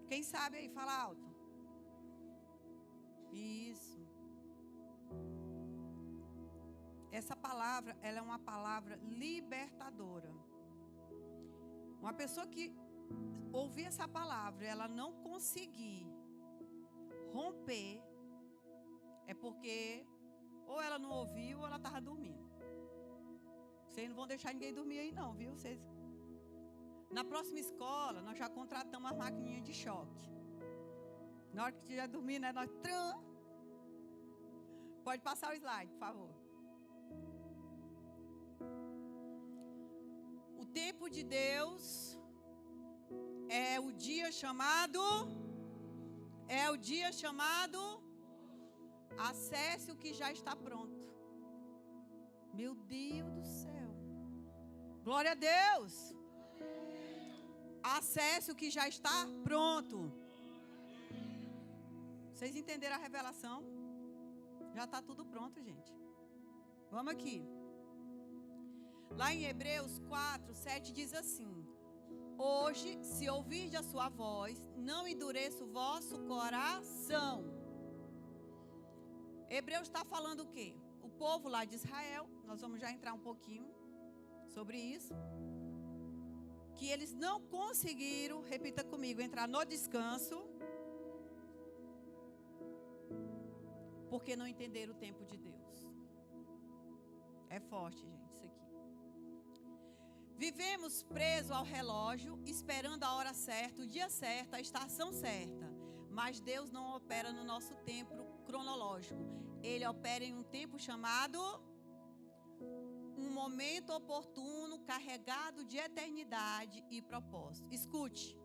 Quem sabe aí, fala alto. Isso. Essa palavra, ela é uma palavra libertadora. Uma pessoa que ouvir essa palavra, ela não conseguir romper, é porque ou ela não ouviu ou ela estava dormindo. Vocês não vão deixar ninguém dormir aí não, viu? Vocês... Na próxima escola, nós já contratamos as maquininhas de choque. Na hora que estiver dormindo, né, nós... Pode passar o slide, por favor. O tempo de Deus é o dia chamado... Acesse o que já está pronto. Meu Deus do céu. Glória a Deus. Acesse o que já está pronto. Vocês entenderam a revelação? Já está tudo pronto, gente. Vamos aqui. Lá em Hebreus 4, 7 diz assim: hoje, se ouvirdes a sua voz, não endureça o vosso coração. Hebreus está falando o quê? O povo lá de Israel, nós vamos já entrar um pouquinho sobre isso, que eles não conseguiram, repita comigo, entrar no descanso, porque não entenderam o tempo de Deus. É forte, gente, isso aqui. Vivemos presos ao relógio, esperando a hora certa, o dia certo, a estação certa. Mas Deus não opera no nosso tempo cronológico. Ele opera em um tempo chamado um momento oportuno, carregado de eternidade e propósito. Escute.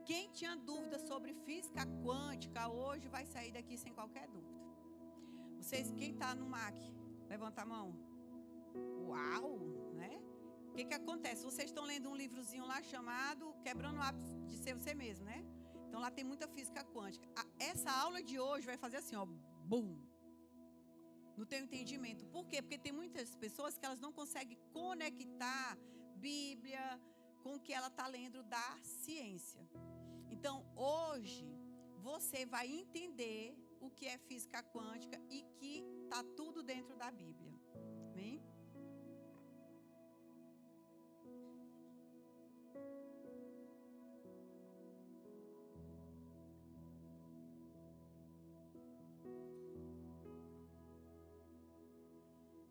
Quem tinha dúvida sobre física quântica, hoje vai sair daqui sem qualquer dúvida. Vocês, quem está no MAC? Levanta a mão. Uau, né? O que acontece? Vocês estão lendo um livrozinho lá chamado Quebrando o Hábito de Ser Você Mesmo, né? Então lá tem muita física quântica. Essa aula de hoje vai fazer assim, ó, bum, no teu entendimento. Por quê? Porque tem muitas pessoas que elas não conseguem conectar Bíblia com o que ela está lendo da ciência. Então hoje você vai entender o que é física quântica e que está tudo dentro da Bíblia. Amém?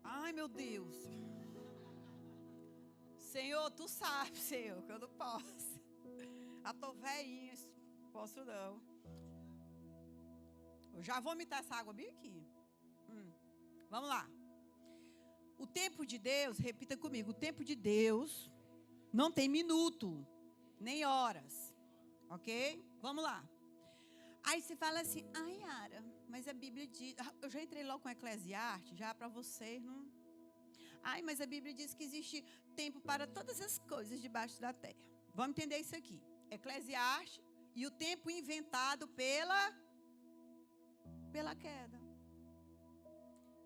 Ai, meu Deus. Senhor, tu sabes, Senhor, que eu não posso. Eu tô velhinha, não posso não. Eu já vou vomitar essa água bem aqui. Vamos lá. O tempo de Deus, repita comigo, o tempo de Deus não tem minuto, nem horas. Ok? Vamos lá. Aí você fala assim, ai, Yara, mas a Bíblia diz... Eu já entrei logo com Eclesiastes, já para vocês, não... Ai, mas a Bíblia diz que existe tempo para todas as coisas debaixo da terra. Vamos entender isso aqui. Eclesiastes e o tempo inventado pela queda.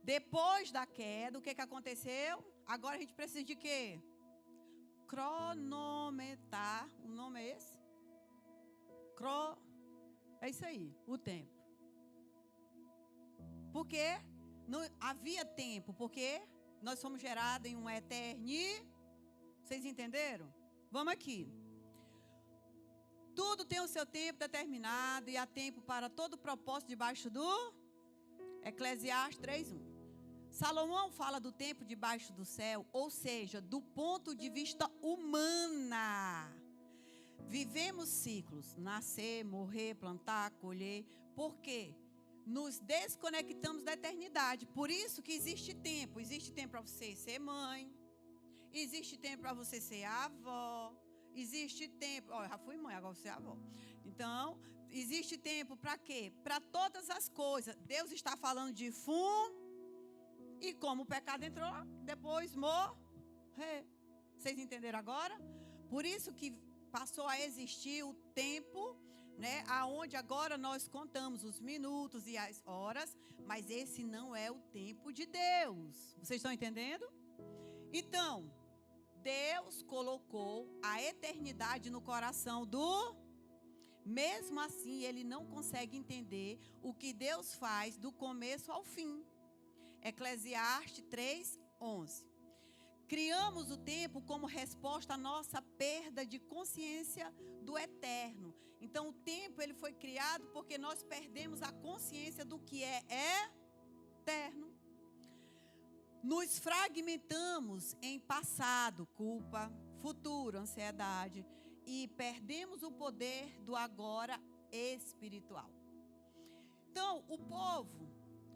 Depois da queda, o que aconteceu? Agora a gente precisa de quê? Cronometrar. O nome é esse? É isso aí, o tempo. Por quê? Não havia tempo, porque nós somos gerados em um Vocês entenderam? Vamos aqui. Tudo tem o seu tempo determinado e há tempo para todo propósito debaixo do Eclesiastes 3:1. Salomão fala do tempo debaixo do céu, ou seja, do ponto de vista humana. Vivemos ciclos, nascer, morrer, plantar, colher. Por quê? Nos desconectamos da eternidade. Por isso que existe tempo. Existe tempo para você ser mãe. Existe tempo para você ser avó. Existe tempo... Ó, eu já fui mãe, agora você é avó. Então, existe tempo para quê? Para todas as coisas. Deus está falando de e como o pecado entrou, depois morrer. Vocês entenderam agora? Por isso que passou a existir o tempo, né, aonde agora nós contamos os minutos e as horas, mas esse não é o tempo de Deus. Vocês estão entendendo? Então, Deus colocou a eternidade no coração Mesmo assim, ele não consegue entender o que Deus faz do começo ao fim. Eclesiastes 3:11. Criamos o tempo como resposta à nossa perda de consciência do eterno. Então, o tempo ele foi criado porque nós perdemos a consciência do que é eterno. Nos fragmentamos em passado, culpa, futuro, ansiedade, e perdemos o poder do agora espiritual. Então, o povo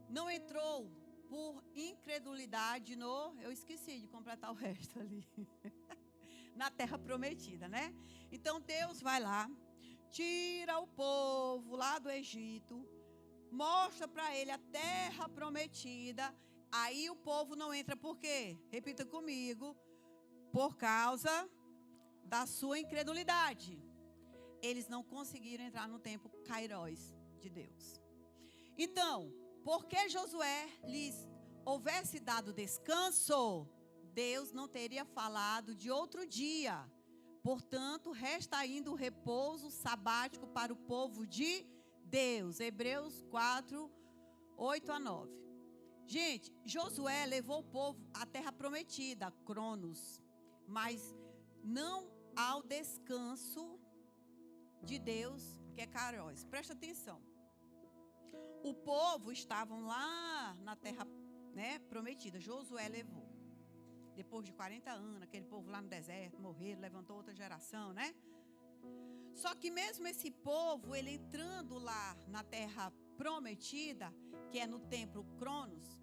não entrou por incredulidade eu esqueci de completar o resto ali, na terra prometida, né? Então, Deus vai lá, tira o povo lá do Egito, mostra para ele a terra prometida. Aí o povo não entra por quê? Repita comigo. Por causa da sua incredulidade. Eles não conseguiram entrar no tempo Kairos de Deus. Então, porque Josué lhes houvesse dado descanso, Deus não teria falado de outro dia. Portanto, resta ainda o repouso sabático para o povo de Deus. Hebreus 4:8-9. Gente, Josué levou o povo à terra prometida, Cronos, mas não ao descanso de Deus, que é Kairos. Presta atenção. O povo estavam lá na terra, né, prometida. Josué levou. Depois de 40 anos, aquele povo lá no deserto, morreram, levantou outra geração, né? Só que mesmo esse povo, ele entrando lá na terra prometida, que é no templo Cronos,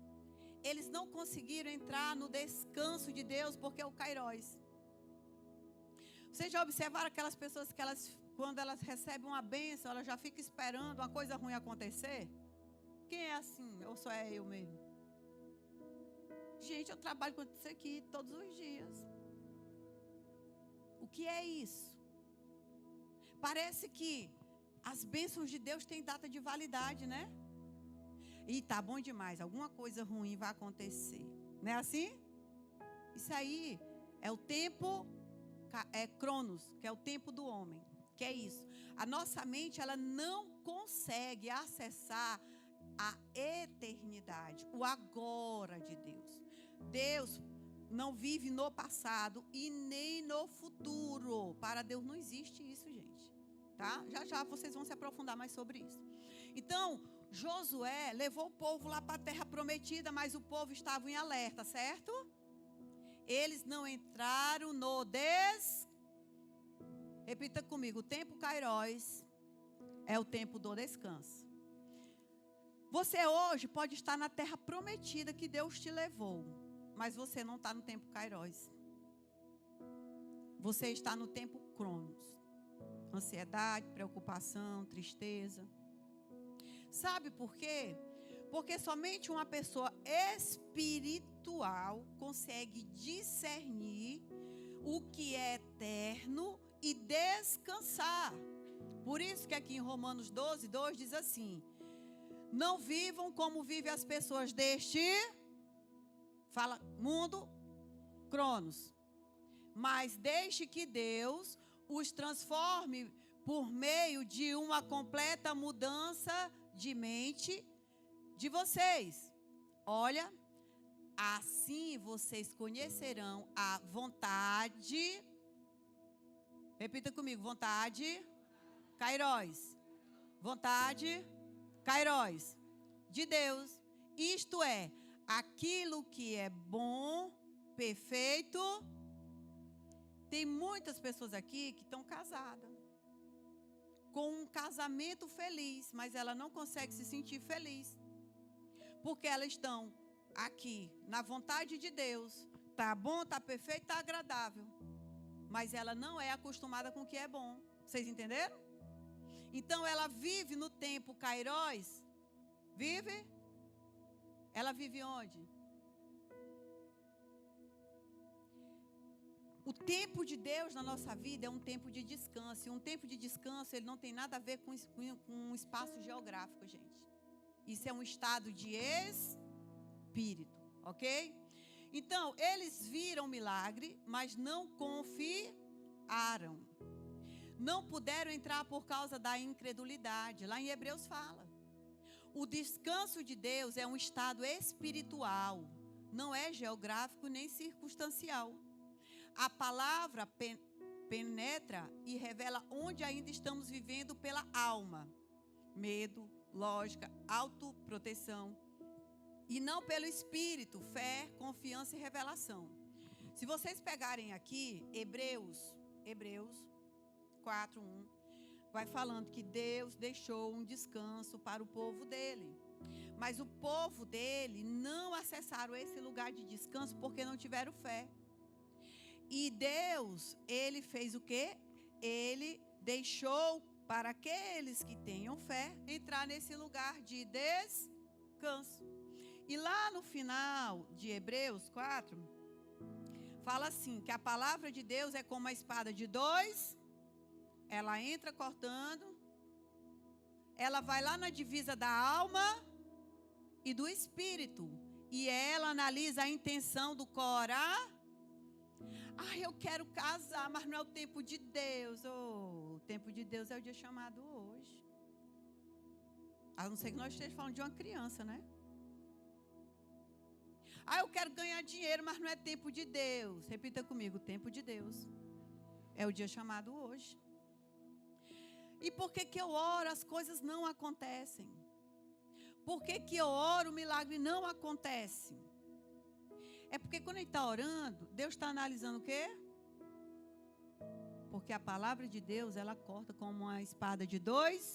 eles não conseguiram entrar no descanso de Deus, porque é o Kairos. Vocês já observaram aquelas pessoas que quando elas recebem uma bênção, elas já ficam esperando uma coisa ruim acontecer? Quem é assim? Ou só é eu mesmo? Gente, eu trabalho com isso aqui todos os dias. O que é isso? Parece que as bênçãos de Deus têm data de validade, né? E tá bom demais, alguma coisa ruim vai acontecer. Não é assim? Isso aí é o tempo, Cronos, que é o tempo do homem. Que é isso. A nossa mente, ela não consegue acessar a eternidade, o agora de Deus. Deus não vive no passado e nem no futuro. Para Deus não existe isso, gente. Tá? Já já vocês vão se aprofundar mais sobre isso. Então, Josué levou o povo lá para a terra prometida, mas o povo estava em alerta, certo? Eles não entraram no Repita comigo, o tempo Kairos é o tempo do descanso. Você hoje pode estar na terra prometida que Deus te levou, mas você não está no tempo Kairos. Você está no tempo Cronos. Ansiedade, preocupação, tristeza. Sabe por quê? Porque somente uma pessoa espiritual consegue discernir o que é eterno e descansar. Por isso que aqui em Romanos 12:2 diz assim: não vivam como vivem as pessoas deste mundo, Cronos, mas deixe que Deus os transforme por meio de uma completa mudança de mente de vocês. Olha, assim vocês conhecerão a vontade. Repita comigo, vontade, Kairos. Vontade, Kairos, de Deus. Isto é, aquilo que é bom, perfeito. Tem muitas pessoas aqui que estão casadas, com um casamento feliz, mas ela não consegue se sentir feliz, porque elas estão aqui na vontade de Deus. Tá bom, tá perfeito, tá agradável, mas ela não é acostumada com o que é bom. Vocês entenderam? Então ela vive no tempo Kairos. Vive? Ela vive onde? O tempo de Deus na nossa vida é um tempo de descanso. E um tempo de descanso, ele não tem nada a ver com um espaço geográfico, gente. Isso é um estado de espírito, ok? Então, eles viram o milagre, mas não confiaram. não puderam entrar por causa da incredulidade. Lá em Hebreus fala. O descanso de Deus é um estado espiritual, não é geográfico nem circunstancial. A palavra penetra e revela onde ainda estamos vivendo pela alma. Medo, lógica, autoproteção. E não pelo espírito, fé, confiança e revelação. Se vocês pegarem aqui, Hebreus 4:1, vai falando que Deus deixou um descanso para o povo dele. Mas o povo dele não acessaram esse lugar de descanso porque não tiveram fé. E Deus, ele fez o quê? Ele deixou para aqueles que tenham fé entrar nesse lugar de descanso. E lá no final de Hebreus 4, fala assim, que a palavra de Deus é como uma espada de dois. Ela entra cortando. Ela vai lá na divisa da alma e do espírito. E ela analisa a intenção do coração. Eu quero casar, mas não é o tempo de Deus. O tempo de Deus é o dia chamado hoje. A não ser que nós estejamos falando de uma criança, né? Eu quero ganhar dinheiro, mas não é tempo de Deus. Repita comigo, tempo de Deus. É o dia chamado hoje. E por que eu oro, as coisas não acontecem? Por que eu oro, o milagre não acontece? É porque quando ele está orando, Deus está analisando o quê? Porque a palavra de Deus, ela corta como uma espada de dois.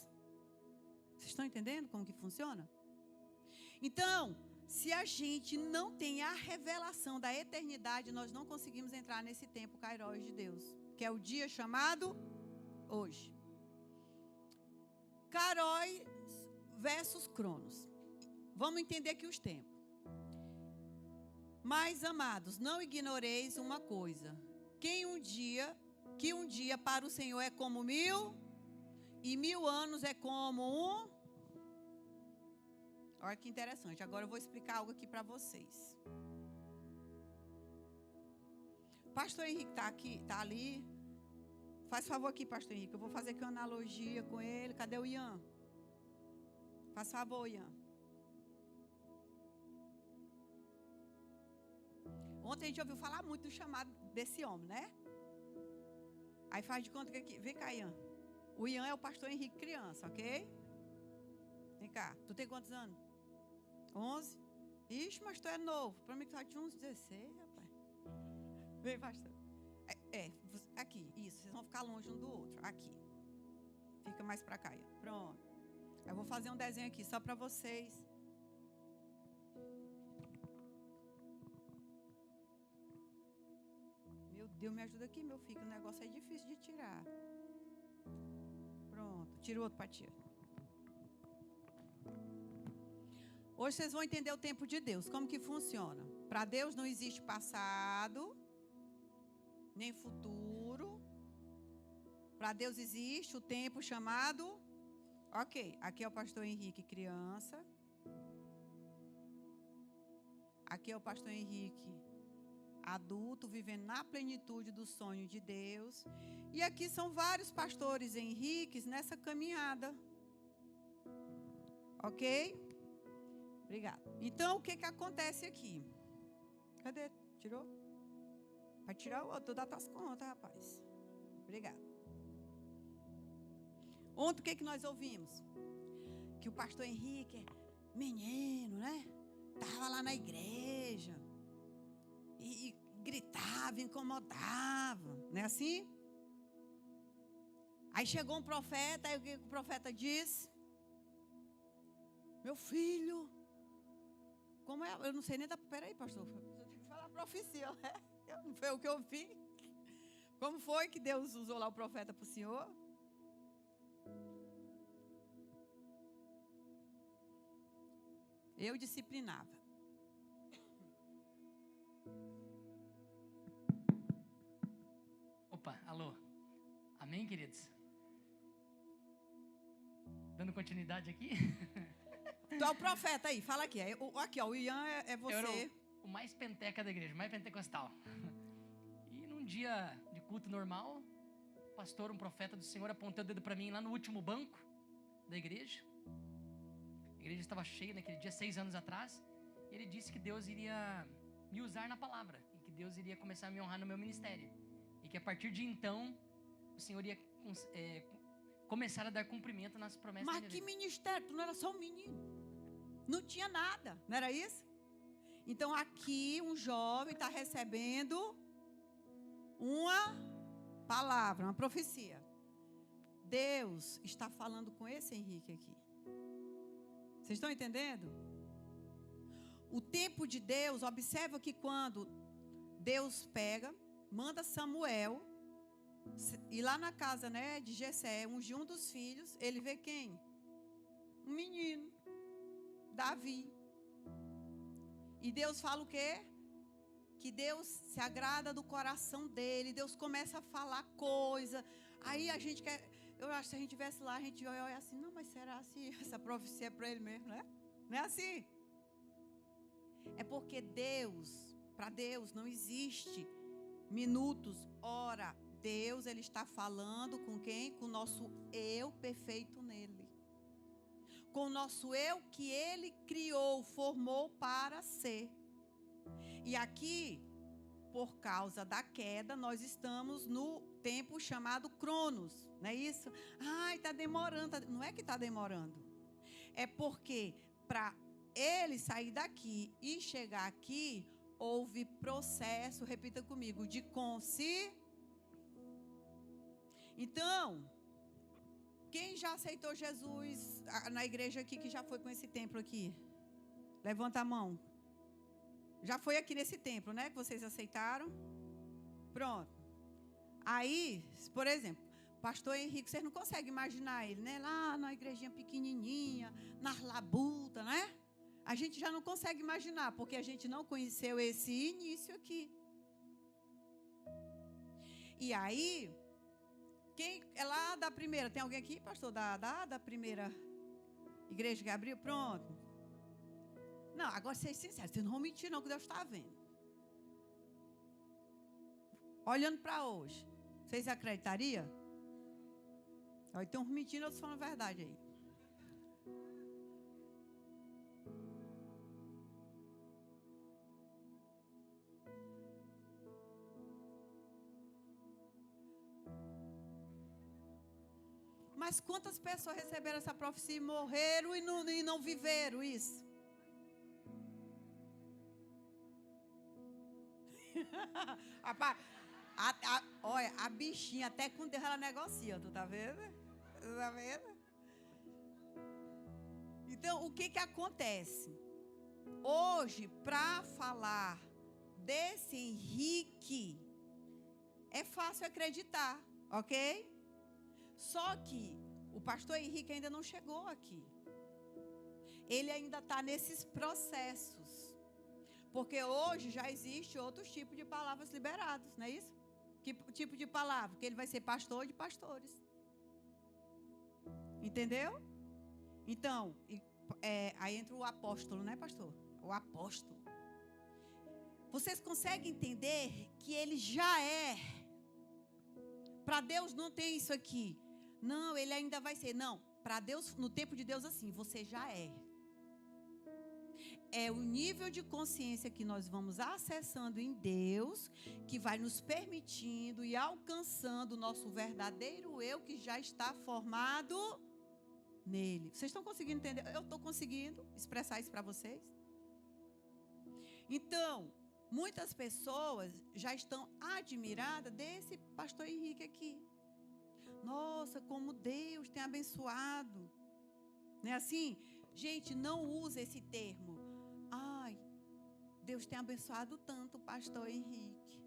Vocês estão entendendo como que funciona? Então, se a gente não tem a revelação da eternidade, nós não conseguimos entrar nesse tempo Kairos de Deus, que é o dia chamado hoje. Kairos versus Cronos. Vamos entender aqui os tempos. Mas, amados, não ignoreis uma coisa. Que um dia para o Senhor é como 1000, e 1000 anos é como um. Olha que interessante. Agora eu vou explicar algo aqui para vocês. Pastor Henrique está aqui, está ali. Faz favor aqui, Pastor Henrique. Eu vou fazer aqui uma analogia com ele. Cadê o Ian? Faz favor, Ian. Ontem a gente ouviu falar muito do chamado desse homem, né? Aí faz de conta que aqui... Vem cá, Ian. O Ian é o pastor Henrique criança, ok? Vem cá. Tu tem quantos anos? 11? Ixi, mas tu é novo. Para mim que tu tinha uns 16, rapaz. Vem, pastor. Aqui, isso. Vocês vão ficar longe um do outro. Aqui. Fica mais para cá, Ian. Pronto. Eu vou fazer um desenho aqui só para vocês. Meu Deus, me ajuda aqui, meu filho. O negócio é difícil de tirar. Pronto. Tira o outro para tia. Hoje vocês vão entender o tempo de Deus. Como que funciona. Para Deus não existe passado, nem futuro. Para Deus existe o tempo chamado... Ok, aqui é o pastor Henrique criança. Aqui é o pastor Henrique adulto, vivendo na plenitude do sonho de Deus. E aqui são vários pastores Henriques nessa caminhada. Ok? Obrigada. Então, o que acontece aqui? Cadê? Tirou? Vai tirar o outro, dá tuas contas, rapaz. Obrigada. Ontem o que nós ouvimos? Que o pastor Henrique, menino, né? Estava lá na igreja. E gritava, incomodava. Não é assim? Aí chegou um profeta, aí o que o profeta disse? Meu filho, como é? Eu não sei nem da... Peraí, pastor, você tem que falar profecia, né? Não foi o que eu vi. Como foi que Deus usou lá o profeta para o senhor? Eu disciplinava. Opa, alô. Amém, queridos? Dando continuidade aqui. Tu é o profeta aí, fala aqui. Aqui, ó, o Ian é você. Eu era o mais penteca da igreja, mais pentecostal. E num dia de culto normal, pastor, um profeta do Senhor, apontando o dedo para mim lá no último banco da igreja. A igreja estava cheia naquele dia, 6 anos atrás. E ele disse que Deus iria me usar na palavra. E que Deus iria começar a me honrar no meu ministério. E que a partir de então, o Senhor ia começar a dar cumprimento nas promessas da minha Mas que vida. ministério? Tu não era só um menino. Não tinha nada, não era isso? Então aqui um jovem está recebendo uma palavra, uma profecia. Deus está falando com esse Henrique aqui. Vocês estão entendendo? O tempo de Deus, observa que quando Deus pega, manda Samuel ir lá na casa, né, de Jessé, ungir um dos filhos, ele vê quem? Um menino, Davi. E Deus fala o quê? Que Deus se agrada do coração dele, Deus começa a falar coisa. Aí a gente quer, eu acho que se a gente estivesse lá, a gente ia olhar assim, não, mas será assim? Essa profecia é para ele mesmo, né? Não é assim? É porque Deus, para Deus não existe minutos, hora. Deus, Ele está falando com quem? Com o nosso eu perfeito nele. Com o nosso eu que Ele criou, formou para ser. E aqui, por causa da queda, nós estamos no tempo chamado Cronos, não é isso? Ai, está demorando. Não é que está demorando. É porque para ele sair daqui e chegar aqui, houve processo, repita comigo, de Então, quem já aceitou Jesus na igreja aqui, que já foi com esse templo aqui? Levanta a mão. Já foi aqui nesse templo, né? Que vocês aceitaram? Pronto. Aí, por exemplo, pastor Henrique, vocês não conseguem imaginar ele, né? Lá na igrejinha pequenininha, nas labutas, né? A gente já não consegue imaginar, porque a gente não conheceu esse início aqui. E aí, quem é lá da primeira? Tem alguém aqui, pastor, da primeira igreja que abriu? Pronto. Não, agora vocês sinceros, vocês não vão mentir não, que Deus está vendo. Olhando para hoje, vocês acreditariam? Olha, tem uns mentindo, outros falando a verdade aí. Mas quantas pessoas receberam essa profecia e morreram e não viveram isso? Olha, a bichinha até com Deus ela negocia, tu tá vendo? Tu tá vendo? Então, o que acontece? Hoje, para falar desse Henrique, é fácil acreditar, ok? Só que o pastor Henrique ainda não chegou aqui. Ele ainda está nesses processos. Porque hoje já existe outros tipos de palavras liberados, não é isso? Que tipo de palavra? Que ele vai ser pastor de pastores. Entendeu? Então, aí entra o apóstolo, né, pastor? O apóstolo. Vocês conseguem entender que ele já é? Para Deus não tem isso aqui. Não, ele ainda vai ser. Não, para Deus, no tempo de Deus, assim, você já é. É o nível de consciência que nós vamos acessando em Deus, que vai nos permitindo e alcançando o nosso verdadeiro eu, que já está formado nele. Vocês estão conseguindo entender? Eu estou conseguindo expressar isso para vocês? Então, muitas pessoas já estão admiradas desse pastor Henrique aqui. Nossa, como Deus tem abençoado. Não é assim? Gente, não usa esse termo. Ai, Deus tem abençoado tanto o pastor Henrique.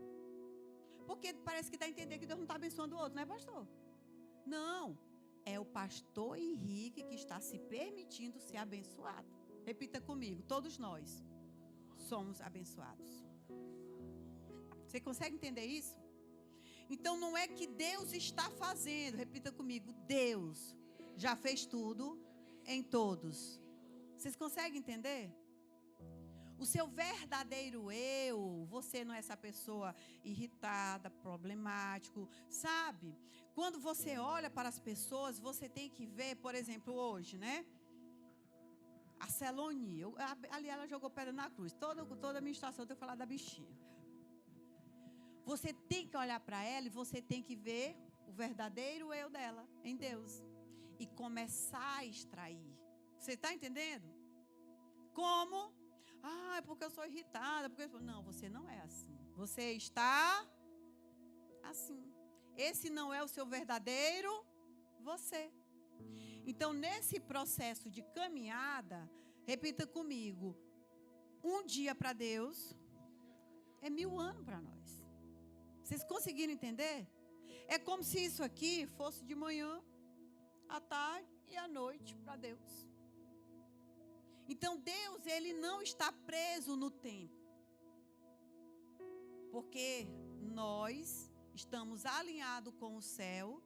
Porque parece que dá a entender que Deus não está abençoando o outro, não é, pastor? Não, é o pastor Henrique que está se permitindo ser abençoado. Repita comigo, todos nós somos abençoados. Você consegue entender isso? Então não é que Deus está fazendo, repita comigo, Deus já fez tudo em todos. Vocês conseguem entender? O seu verdadeiro eu, você não é essa pessoa irritada, problemático, sabe? Quando você olha para as pessoas, você tem que ver, por exemplo, hoje, né? A Celoni, ali ela jogou pedra na cruz. Toda a administração eu tenho que falar da bichinha. Você tem que olhar para ela e você tem que ver o verdadeiro eu dela em Deus. E começar a extrair. Você está entendendo? Como? É porque eu sou irritada. Não, você não é assim. Você está assim. Esse não é o seu verdadeiro você. Então, nesse processo de caminhada, repita comigo. Um dia para Deus é 1000 anos para nós. Vocês conseguiram entender? É como se isso aqui fosse de manhã, à tarde e à noite para Deus. Então, Deus, ele não está preso no tempo. Porque nós estamos alinhados com o céu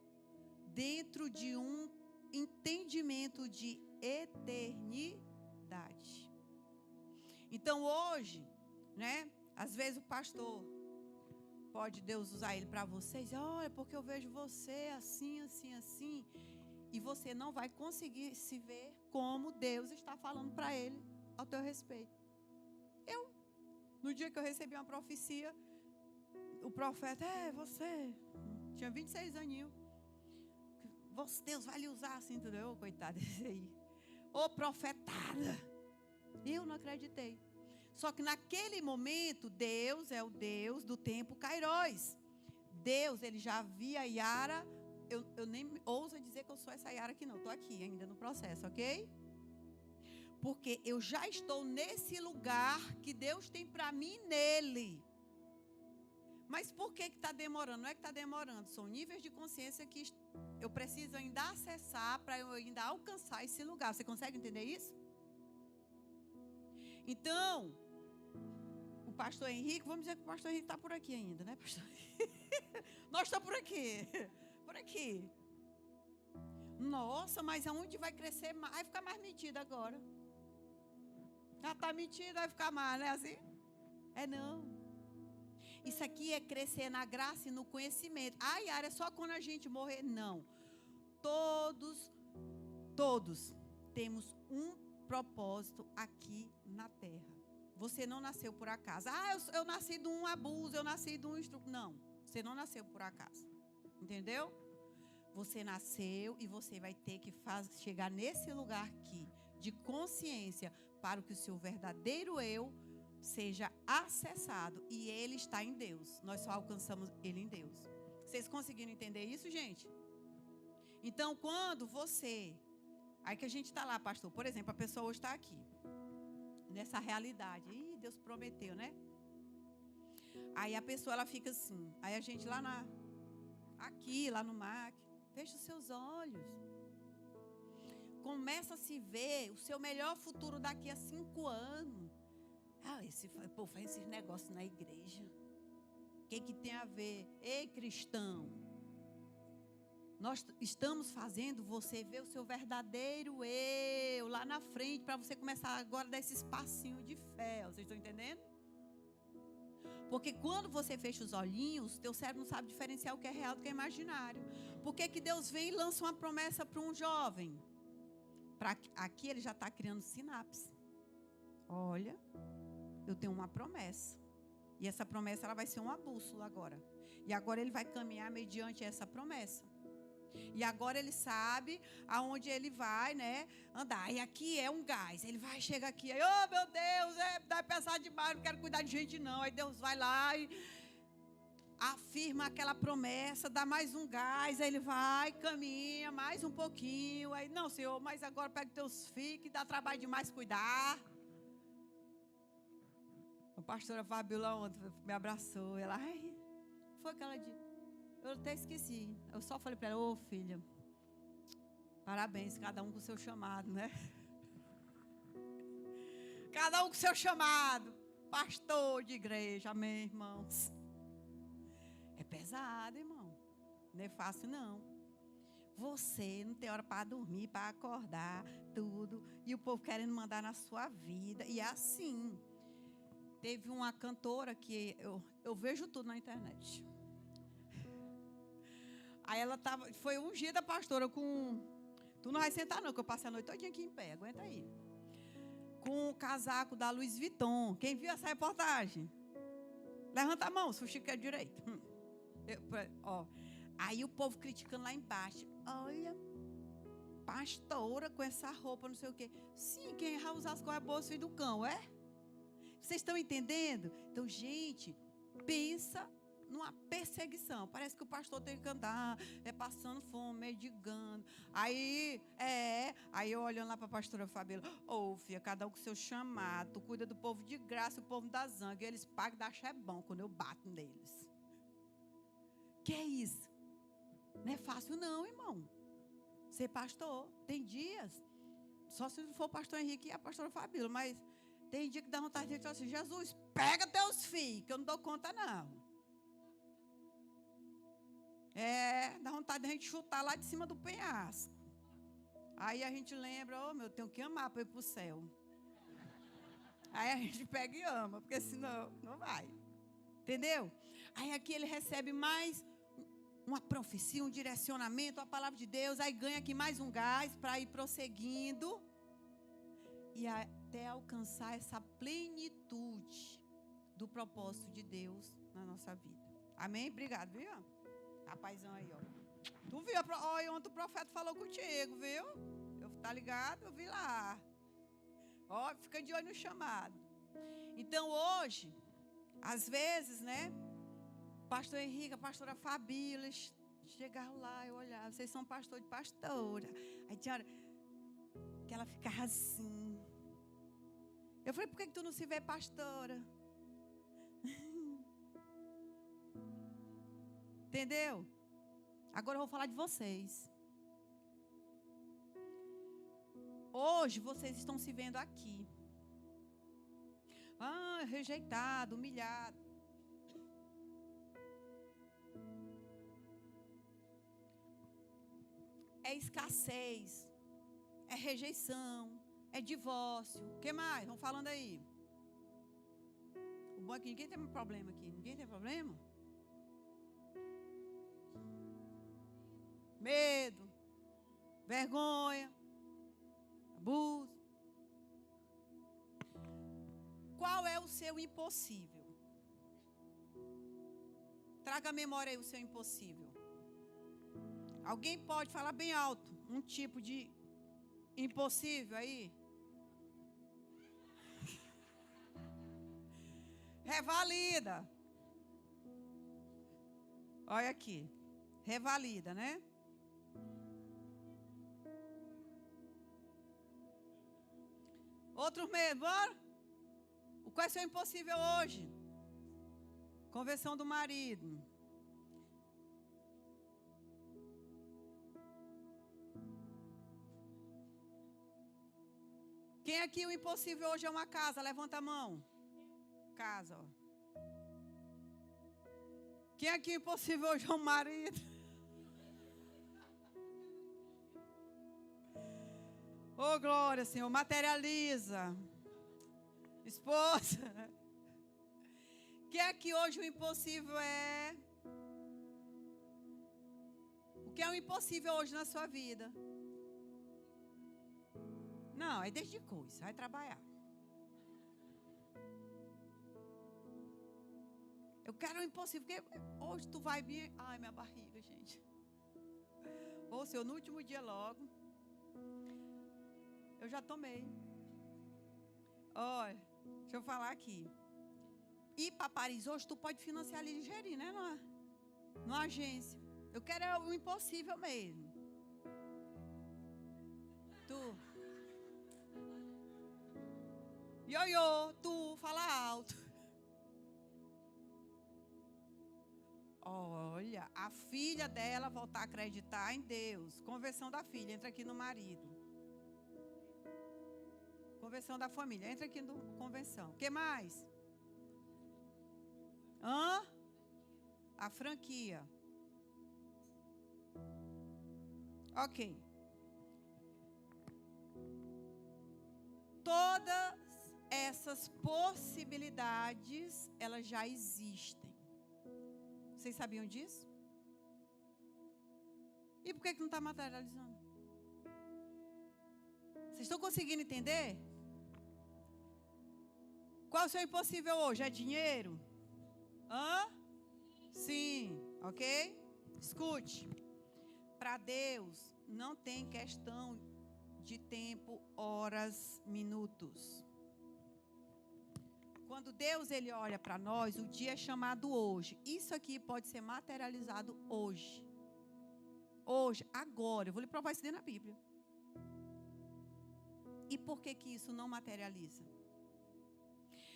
dentro de um entendimento de eternidade. Então, hoje, né, às vezes o pastor, pode Deus usar ele para vocês, olha, porque eu vejo você assim, assim, assim, e você não vai conseguir se ver como Deus está falando para ele ao teu respeito. No dia que eu recebi uma profecia, o profeta, você, tinha 26 aninhos, Deus vai lhe usar assim, entendeu? Coitado desse aí. Ô profetada. Eu não acreditei. Só que naquele momento, Deus é o Deus do tempo Kairos. Deus, ele já via Yara. Eu nem ouso dizer que eu sou essa Yara aqui não. Estou aqui ainda no processo, ok? Porque eu já estou nesse lugar que Deus tem para mim nele. Mas por que está demorando? Não é que está demorando. São níveis de consciência que eu preciso ainda acessar para eu ainda alcançar esse lugar. Você consegue entender isso? Então, o pastor Henrique, vamos dizer que o pastor Henrique está por aqui ainda, né, pastor? Nós estamos por aqui. Por aqui. Nossa, mas aonde vai crescer mais? Vai ficar mais metido agora. Já está metido, vai ficar mais, né? Assim? Não. Isso aqui é crescer na graça e no conhecimento. Yara, é só quando a gente morrer? Não. Todos temos um propósito aqui na terra. Você não nasceu por acaso. Eu nasci de um abuso, eu nasci de um estupro. Não, você não nasceu por acaso. Entendeu? Você nasceu e você vai ter que chegar nesse lugar aqui de consciência para que o seu verdadeiro eu seja acessado. E ele está em Deus. Nós só alcançamos ele em Deus. Vocês conseguiram entender isso, gente? Então, quando você... Aí que a gente está lá, pastor. Por exemplo, a pessoa hoje está aqui. Nessa realidade. Deus prometeu, né? Aí a pessoa, ela fica assim. Aí a gente lá lá no MAC. Fecha os seus olhos. Começa a se ver o seu melhor futuro daqui a 5 anos. Esse povo faz esses negócios na igreja. O que tem a ver? Ei, cristão. Nós estamos fazendo você ver o seu verdadeiro eu lá na frente, para você começar agora a dar esse espacinho de fé. Vocês estão entendendo? Porque quando você fecha os olhinhos, teu cérebro não sabe diferenciar o que é real do que é imaginário. Por que Deus vem e lança uma promessa para um jovem? Aqui ele já está criando sinapse. Olha, eu tenho uma promessa. E essa promessa ela vai ser uma bússola agora. E agora ele vai caminhar mediante essa promessa. E agora ele sabe aonde ele vai, né, andar. E aqui é um gás. Ele vai, chega aqui. Aí, oh meu Deus, dá pesar demais, não quero cuidar de gente não. Aí Deus vai lá e afirma aquela promessa, dá mais um gás. Aí ele vai, caminha mais um pouquinho. Aí, não, Senhor, mas agora pega teus filhos, que dá trabalho demais cuidar. A pastora Fabiola ontem me abraçou. Ela, foi que ela disse. Eu até esqueci. Eu só falei para ela, filha, parabéns, cada um com o seu chamado, né? Cada um com o seu chamado. Pastor de igreja, amém, irmãos? É pesado, irmão. Não é fácil, não. Você não tem hora para dormir, para acordar, tudo. E o povo querendo mandar na sua vida. E é assim. Teve uma cantora que eu vejo tudo na internet. Aí ela foi ungida, pastora, com... Tu não vai sentar não, que eu passei a noite todinha aqui em pé, aguenta aí. Com o casaco da Louis Vuitton. Quem viu essa reportagem? Levanta a mão, se o Chico é direito. Ó. Aí o povo criticando lá embaixo. Olha, pastora com essa roupa, não sei o quê. Sim, quem errar usar as coisas boas, filho do cão, é? Vocês estão entendendo? Então, gente, pensa numa perseguição. Parece que o pastor tem que andar, passando fome, mendigando. Aí eu olhando lá para a pastora Fabíola, filha, cada um com seu chamado, tu cuida do povo de graça, o povo da zanga, e eles pagam da bom quando eu bato neles. Que é isso? Não é fácil não, irmão. Ser pastor, tem dias, só se for o pastor Henrique e a pastora Fabíola, mas tem dia que dá vontade de dizer assim, Jesus, pega teus filhos, que eu não dou conta não. Dá vontade de a gente chutar lá de cima do penhasco. Aí a gente lembra, eu tenho que amar para ir para o céu. Aí a gente pega e ama, porque senão não vai. Entendeu? Aí aqui ele recebe mais uma profecia, um direcionamento, a palavra de Deus, aí ganha aqui mais um gás para ir prosseguindo e até alcançar essa plenitude do propósito de Deus na nossa vida. Amém? Obrigado, viu? Rapazão aí, ó. Tu viu? Ontem o profeta falou contigo, viu? Tá ligado? Eu vi lá. Ó, fica de olho no chamado. Então, hoje, às vezes, né? Pastor Henrique, a pastora Fabíola, chegaram lá, eu olhava, vocês são pastor de pastora. Aí tinha hora que ela ficava assim. Eu falei, por que tu não se vê pastora? Entendeu? Agora eu vou falar de vocês. Hoje vocês estão se vendo aqui. Rejeitado, humilhado. É escassez, é rejeição, é divórcio. O que mais? Vão falando aí. O bom é que ninguém tem problema aqui. Ninguém tem problema? Medo, vergonha, abuso. Qual é o seu impossível? Traga à memória aí o seu impossível. Alguém pode falar bem alto um tipo de impossível aí? Revalida. Olha aqui. Revalida, né? Outro medo, bora? Qual é o seu impossível hoje? Conversão do marido. Quem aqui o impossível hoje é uma casa? Levanta a mão. Casa, ó. Quem aqui o impossível hoje é um marido? Oh, glória, Senhor. Materializa. Esposa. Quem aqui hoje o impossível é? O que é o impossível hoje na sua vida? Não, é desde coisa, vai trabalhar. Eu quero o impossível, porque hoje tu vai vir... Ai, minha barriga, gente. Ô, Senhor, no último dia logo, eu já tomei. Olha, deixa eu falar aqui. Ir para Paris hoje, tu pode financiar ali ligeirinho, né? Numa agência. Eu quero o impossível mesmo. Tu... Ioiô, tu, fala alto. Olha, a filha dela voltar a acreditar em Deus. Conversão da filha, entra aqui no marido. Conversão da família, entra aqui no convenção. O que mais? A franquia. Ok. Todas essas possibilidades, elas já existem. Vocês sabiam disso? E por que não está materializando? Vocês estão conseguindo entender? Qual é o seu impossível hoje? É dinheiro? Sim, ok? Escute. Para Deus, não tem questão de tempo, horas, minutos. Quando Deus ele olha para nós, o dia é chamado hoje. Isso aqui pode ser materializado hoje. Hoje, agora. Eu vou lhe provar isso dentro da Bíblia. E por que isso não materializa?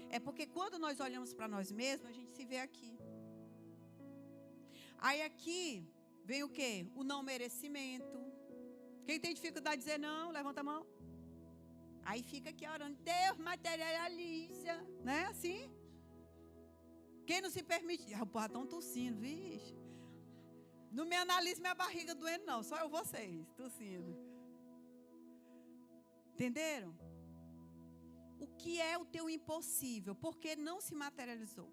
É porque quando nós olhamos para nós mesmos, a gente se vê aqui. Aí aqui vem o quê? O não merecimento. Quem tem dificuldade de dizer não, levanta a mão. Aí fica aqui orando, Deus materializa, né? Assim. Quem não se permite, o povo estão tossindo, vixe. Não me analise minha barriga doendo não, só eu vocês, tossindo. Entenderam? O que é o teu impossível? Porque não se materializou.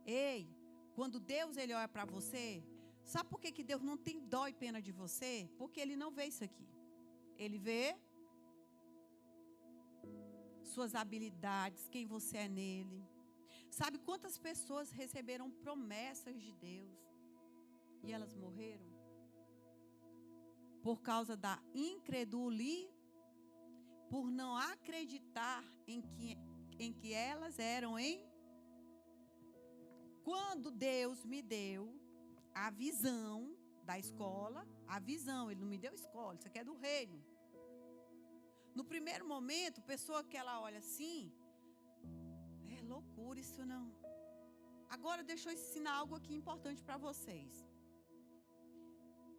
Ei, quando Deus ele olha para você, sabe por que Deus não tem dó e pena de você? Porque Ele não vê isso aqui. Ele vê suas habilidades, quem você é nele. Sabe quantas pessoas receberam promessas de Deus e elas morreram? Por causa da incredulidade, por não acreditar em que elas eram Quando Deus me deu a visão da escola, a visão, Ele não me deu escola, isso aqui é do reino. No primeiro momento, pessoa que ela olha assim, é loucura isso não. Agora deixa eu ensinar algo aqui importante para vocês.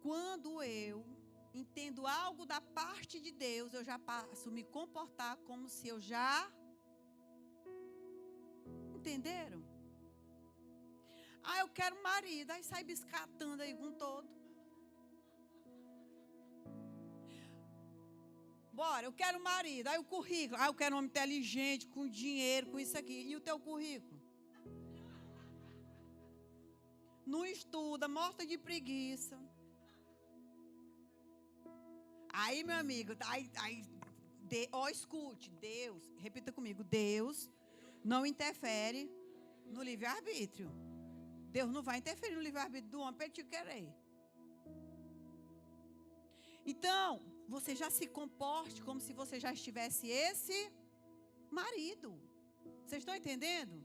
Quando eu entendo algo da parte de Deus, eu já passo a me comportar como se eu já... Entenderam? Eu quero um marido, aí sai biscatando aí com todo. Bora, eu quero um marido, aí o currículo, eu quero um homem inteligente, com dinheiro, com isso aqui. E o teu currículo? Não estuda, morta de preguiça. Aí, meu amigo, escute, Deus, repita comigo, Deus não interfere no livre-arbítrio. Deus não vai interferir no livre-arbítrio do homem para ele te querer. Então, você já se comporte como se você já estivesse esse marido. Vocês estão entendendo?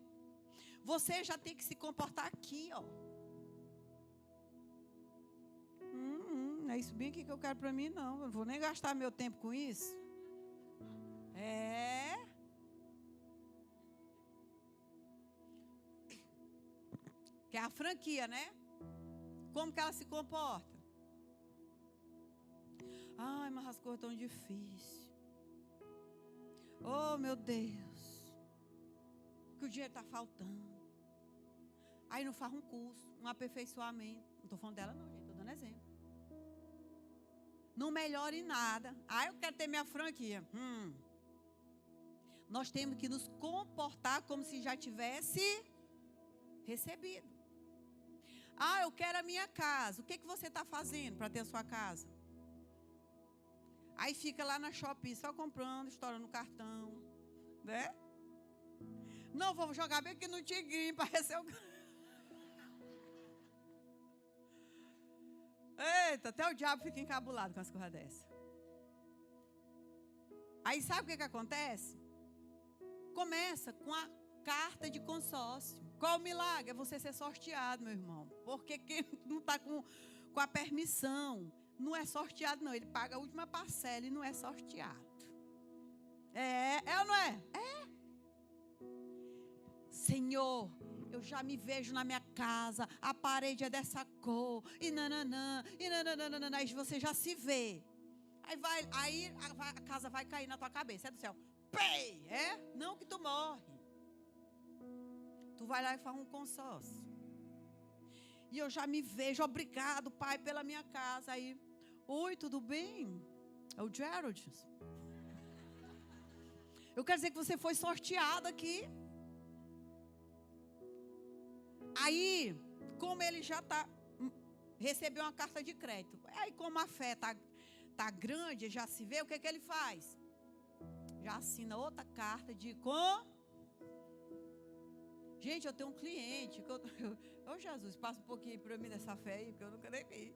Você já tem que se comportar aqui, ó. Não é isso bem aqui que eu quero para mim, não. Eu não vou nem gastar meu tempo com isso. Que é a franquia, né? Como que ela se comporta? Mas as coisas tão difíceis. Oh, meu Deus. Que o dinheiro está faltando. Aí não faz um curso, um aperfeiçoamento. Não estou falando dela não, gente. Estou dando exemplo. Não melhora em nada. Eu quero ter minha franquia. Nós temos que nos comportar como se já tivesse recebido. Eu quero a minha casa. O que você está fazendo para ter a sua casa? Aí fica lá na Shopee só comprando, estourando o cartão. Né? Não, vou jogar bem aqui no Tigrinho para receber o... Eita, até o diabo fica encabulado com as coisas dessas. Aí sabe o que acontece? Começa com a carta de consórcio. Qual o milagre? É você ser sorteado, meu irmão. Porque quem não está com a permissão, não é sorteado, não. Ele paga a última parcela e não é sorteado. É ou não é? É. Senhor, eu já me vejo na minha casa, a parede é dessa cor, e nananã, aí você já se vê. Aí a casa vai cair na tua cabeça, é do céu. Pei! Não que tu morre. Tu vai lá e faz um consórcio. E eu já me vejo, obrigado, Pai, pela minha casa. Aí, oi, tudo bem? É o Gerald. Eu quero dizer que você foi sorteado aqui. Aí, como ele já recebeu uma carta de crédito. Aí, como a fé tá grande, já se vê, o que ele faz? Já assina outra carta de Gente, eu tenho um cliente. Ô Jesus, passa um pouquinho para mim dessa fé aí, porque eu nunca nem vi.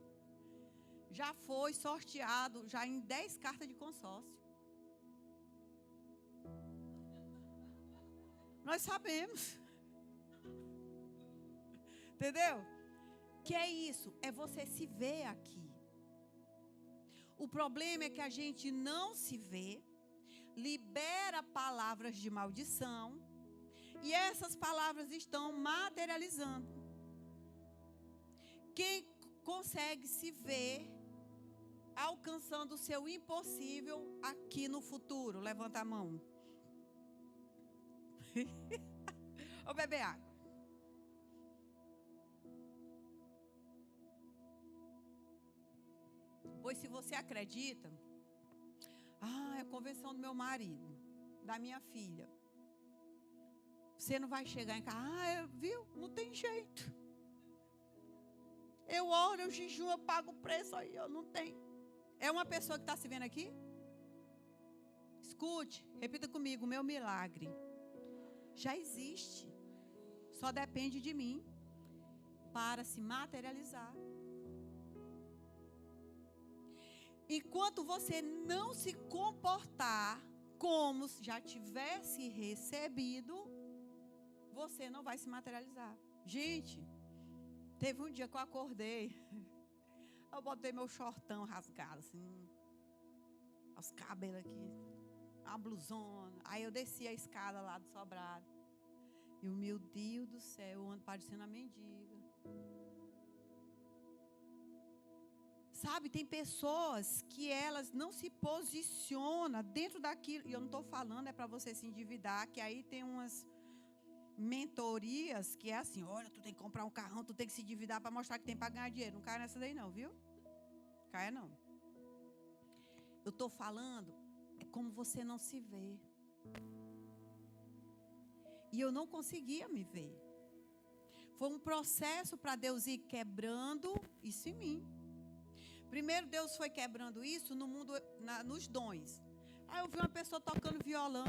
Já foi sorteado, já em 10 cartas de consórcio. Nós sabemos. Entendeu? Que é isso? É você se ver aqui. O problema é que a gente não se vê, libera palavras de maldição, e essas palavras estão materializando. Quem consegue se ver alcançando o seu impossível aqui no futuro? Levanta a mão. Vou beber água. Pois se você acredita, é a convenção do meu marido, da minha filha. Você não vai chegar em casa, viu? Não tem jeito. Eu oro, eu jejum, eu pago o preço aí, eu não tenho. É uma pessoa que está se vendo aqui? Escute, repita comigo, o meu milagre já existe. Só depende de mim para se materializar. Enquanto você não se comportar como se já tivesse recebido, você não vai se materializar. Gente, teve um dia que eu acordei, eu botei meu shortão rasgado, assim, os cabelos aqui, uma blusona. Aí eu desci a escada lá do sobrado. E o meu Deus do céu, eu ando parecendo uma mendiga. Sabe, tem pessoas que elas não se posicionam dentro daquilo. E eu não estou falando, é para você se endividar, que aí tem umas mentorias que é assim, olha, tu tem que comprar um carrão, tu tem que se endividar para mostrar que tem para ganhar dinheiro. Não caia nessa daí não, viu? Caia não. Eu estou falando, é como você não se vê. E eu não conseguia me ver. Foi um processo para Deus ir quebrando isso em mim. Primeiro Deus foi quebrando isso no mundo, nos dons. Aí eu vi uma pessoa tocando violão.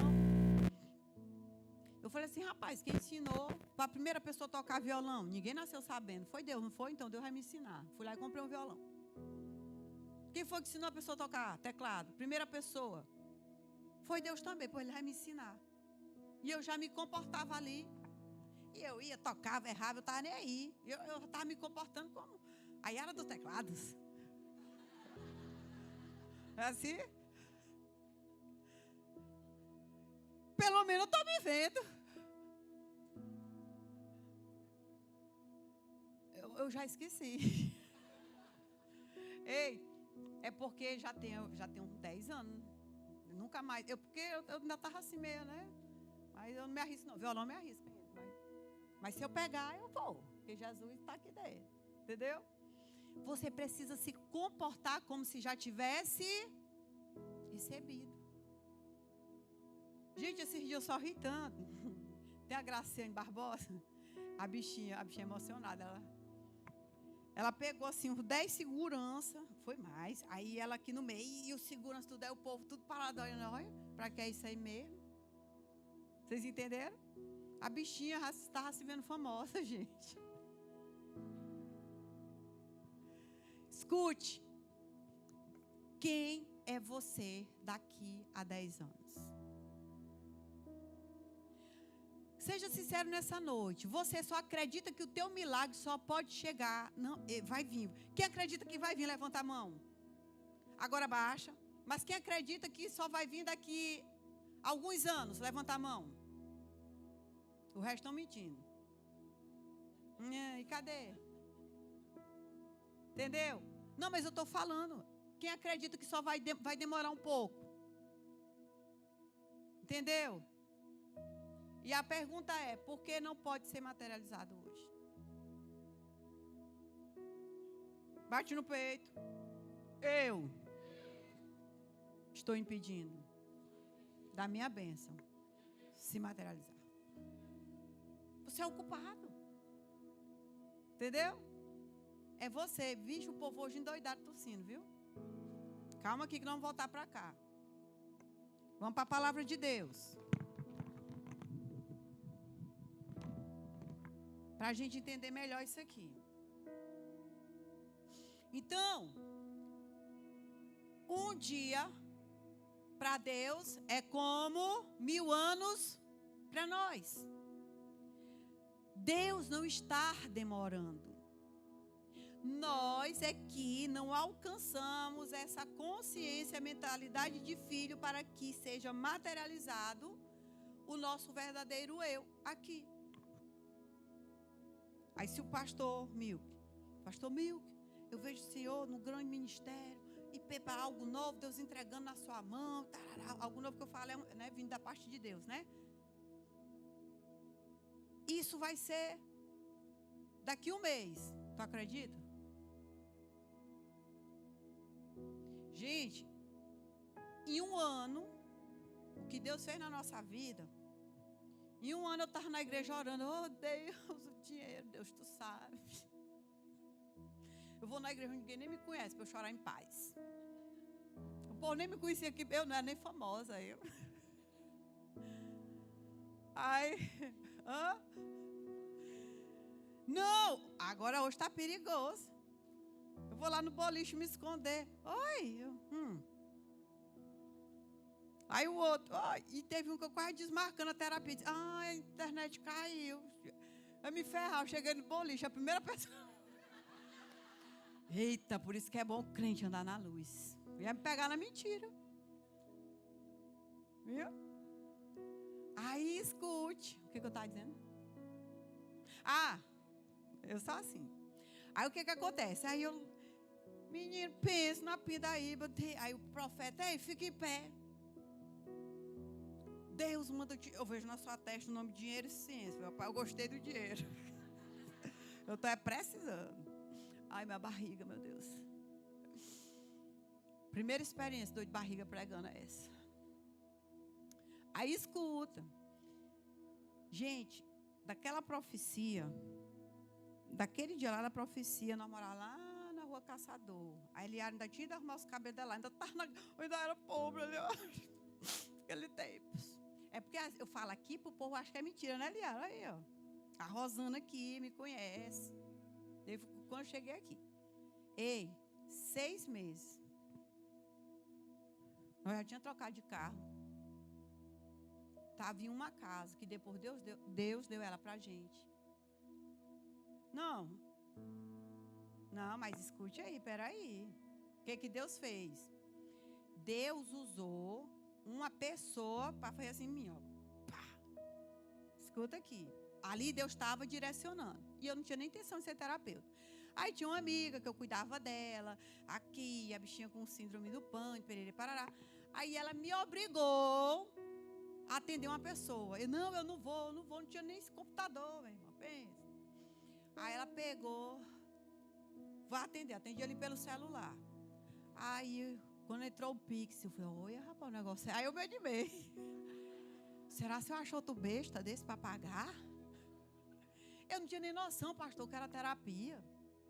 Eu falei assim, rapaz, quem ensinou para a primeira pessoa tocar violão? Ninguém nasceu sabendo. Foi Deus, não foi? Então Deus vai me ensinar. Fui lá e comprei um violão. Quem foi que ensinou a pessoa a tocar teclado? Primeira pessoa. Foi Deus também, pois Ele vai me ensinar. E eu já me comportava ali. E eu ia, tocava, errava, eu estava nem aí. Eu estava me comportando como a Yara dos teclados. É assim? Pelo menos eu estou me vendo. Eu já esqueci. Ei, é porque já tem uns 10 anos. Nunca mais. Porque eu ainda estava assim meio, né? Mas eu não me arrisco, não. Violão me arrisco ainda. Mas se eu pegar, eu vou. Porque Jesus está aqui dentro. Entendeu? Você precisa se comportar como se já tivesse recebido. Gente, esses dias eu só ri tanto. Tem a Graciane Barbosa. A bichinha emocionada. Ela pegou assim uns 10 segurança. Foi mais. Aí ela aqui no meio. E os segurança tudo. Aí o povo tudo parado. Olha, pra que é isso aí mesmo? Vocês entenderam? A bichinha estava se vendo famosa, gente. Escute. Quem é você daqui a 10 anos? Seja sincero nessa noite. Você só acredita que o teu milagre só pode chegar. Não, vai vir. Quem acredita que vai vir, levanta a mão. Agora baixa. Mas quem acredita que só vai vir daqui a alguns anos, levanta a mão. O resto estão mentindo. E cadê? Entendeu? Não, mas eu estou falando. Quem acredita que só vai demorar um pouco? Entendeu? E a pergunta é, por que não pode ser materializado hoje? Bate no peito. Eu estou impedindo da minha bênção se materializar. Você é o culpado. Entendeu? É você. Vixe, o povo hoje endoidado tossindo, viu? Calma aqui que nós vamos voltar para cá. Vamos para a palavra de Deus. Para a gente entender melhor isso aqui. Então, um dia para Deus é como 1000 anos para nós. Deus não está demorando. Nós é que não alcançamos essa consciência, mentalidade de filho para que seja materializado o nosso verdadeiro eu aqui. Aí se o pastor Milk, eu vejo o Senhor no grande ministério e preparar algo novo, Deus entregando na sua mão, tarará, algo novo que eu falo, né, vindo da parte de Deus, né? Isso vai ser daqui 1 mês, tu acredita? Gente, em 1 ano, o que Deus fez na nossa vida, em 1 ano eu estava na igreja orando, oh Deus, o dinheiro, Deus, tu sabe. Eu vou na igreja, ninguém nem me conhece, para eu chorar em paz. O povo nem me conhecia aqui, eu não era nem famosa, eu. Ai, não, agora hoje está perigoso. Eu vou lá no boliche me esconder. Oi, Aí o outro, e teve um que eu quase desmarcando a terapia. Disse, a internet caiu. Vai me ferrar, eu cheguei no boliche, a primeira pessoa. Eita, por isso que é bom o crente andar na luz. Ia me pegar na mentira. Viu? Aí escute. O que eu estava dizendo? Eu sou assim. Aí o que acontece? Aí eu, menino, penso na pindaíba. Aí o profeta, fica em pé. Deus manda, eu vejo na sua testa o nome dinheiro e ciência. Meu pai, eu gostei do dinheiro. Eu estou precisando. Ai, minha barriga, meu Deus. Primeira experiência, dor de barriga pregando é essa. Aí escuta. Gente, daquela profecia, daquele dia lá da profecia, nós morávamos lá na rua Caçador. A Eliara ainda tinha de arrumar os cabelos dela, ainda era pobre ali, ó. Aquele tempo. É porque eu falo aqui pro povo, acho que é mentira, né, Eliara? Aí, ó. A Rosana aqui me conhece. Quando eu cheguei aqui. 6 meses. Nós já tínhamos trocado de carro. Estava em uma casa que depois Deus deu ela pra gente. Não, mas escute aí, peraí. O que Deus fez? Deus usou uma pessoa para fazer assim, ó. Pá. Escuta aqui. Ali Deus estava direcionando. E eu não tinha nem intenção de ser terapeuta. Aí tinha uma amiga que eu cuidava dela. Aqui, a bichinha com síndrome do pânico, perere, parará. Aí ela me obrigou a atender uma pessoa. Eu não vou, não tinha nem esse computador, meu irmão, pensa. Aí ela pegou, vai atender, atendi ali pelo celular. Aí, quando entrou o Pix, eu falei, oi, rapaz, o negócio. Aí eu me animei. Será que eu acho outro besta desse para pagar? Eu não tinha nem noção, pastor, que era terapia.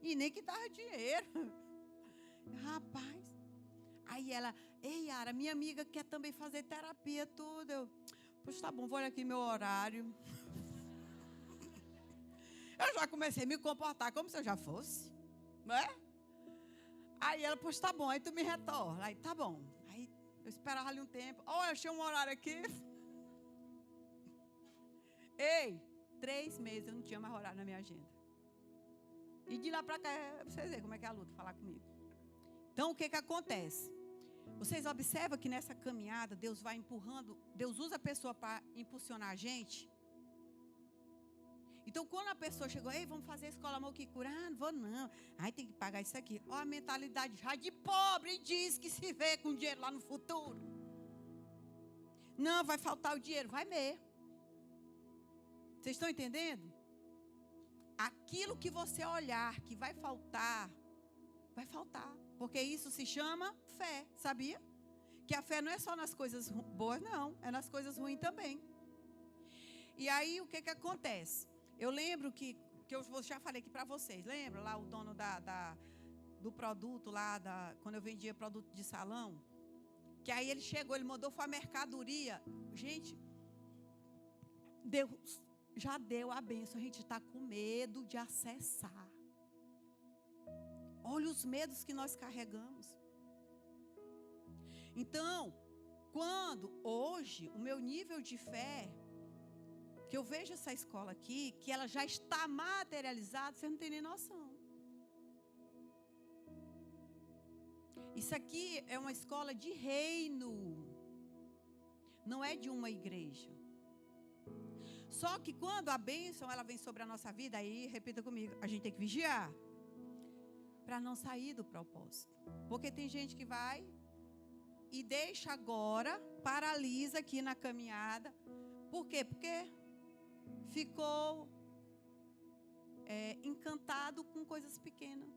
E nem que dava dinheiro. Rapaz. Aí ela, ei, Yara, minha amiga quer também fazer terapia, tudo. Eu, pois tá bom, vou olhar aqui meu horário. Eu já comecei a me comportar como se eu já fosse. Não é? Aí ela, pois tá bom, aí tu me retorna. Aí, tá bom. Aí eu esperava ali um tempo. Eu achei um horário aqui. 3 meses eu não tinha mais horário na minha agenda. E de lá pra cá, vocês verem como é que é a luta, falar comigo. Então, o que acontece? Vocês observam que nessa caminhada, Deus vai empurrando, Deus usa a pessoa para impulsionar a gente. Então, quando a pessoa chegou, vamos fazer a escola Amor que Cura, não vou não. Aí tem que pagar isso aqui. Olha a mentalidade já de pobre, diz que se vê com dinheiro lá no futuro. Não, vai faltar o dinheiro, vai mesmo. Vocês estão entendendo? Aquilo que você olhar que vai faltar, vai faltar. Porque isso se chama fé, sabia? Porque a fé não é só nas coisas boas, não. É nas coisas ruins também. E aí, o que acontece? Eu lembro que eu já falei aqui para vocês. Lembra lá o dono do produto lá, quando eu vendia produto de salão? Que aí ele chegou, ele mandou foi a mercadoria. Gente, Deus já deu a bênção. A gente está com medo de acessar. Olha os medos que nós carregamos. Então, hoje, o meu nível de fé, que eu vejo essa escola aqui, que ela já está materializada, você não tem nem noção. Isso aqui é uma escola de reino, não é de uma igreja. Só que quando a bênção ela vem sobre a nossa vida, aí, repita comigo, a gente tem que vigiar, para não sair do propósito. Porque tem gente que vai e deixa agora, paralisa aqui na caminhada. Por quê? Porque ficou encantado com coisas pequenas.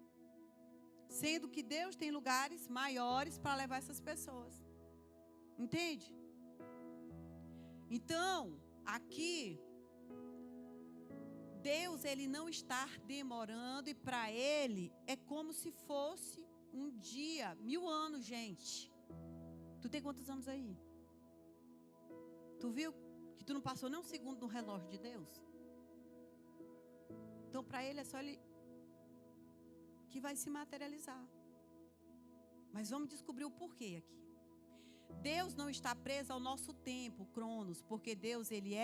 Sendo que Deus tem lugares maiores para levar essas pessoas. Entende? Então, aqui, Deus, Ele não está demorando. E para Ele, é como se fosse um dia, 1000 anos, gente. Tu tem quantos anos aí? Tu viu que tu não passou nem um segundo no relógio de Deus? Então, para Ele, é só Ele que vai se materializar. Mas vamos descobrir o porquê aqui. Deus não está preso ao nosso tempo, Cronos, porque Deus, Ele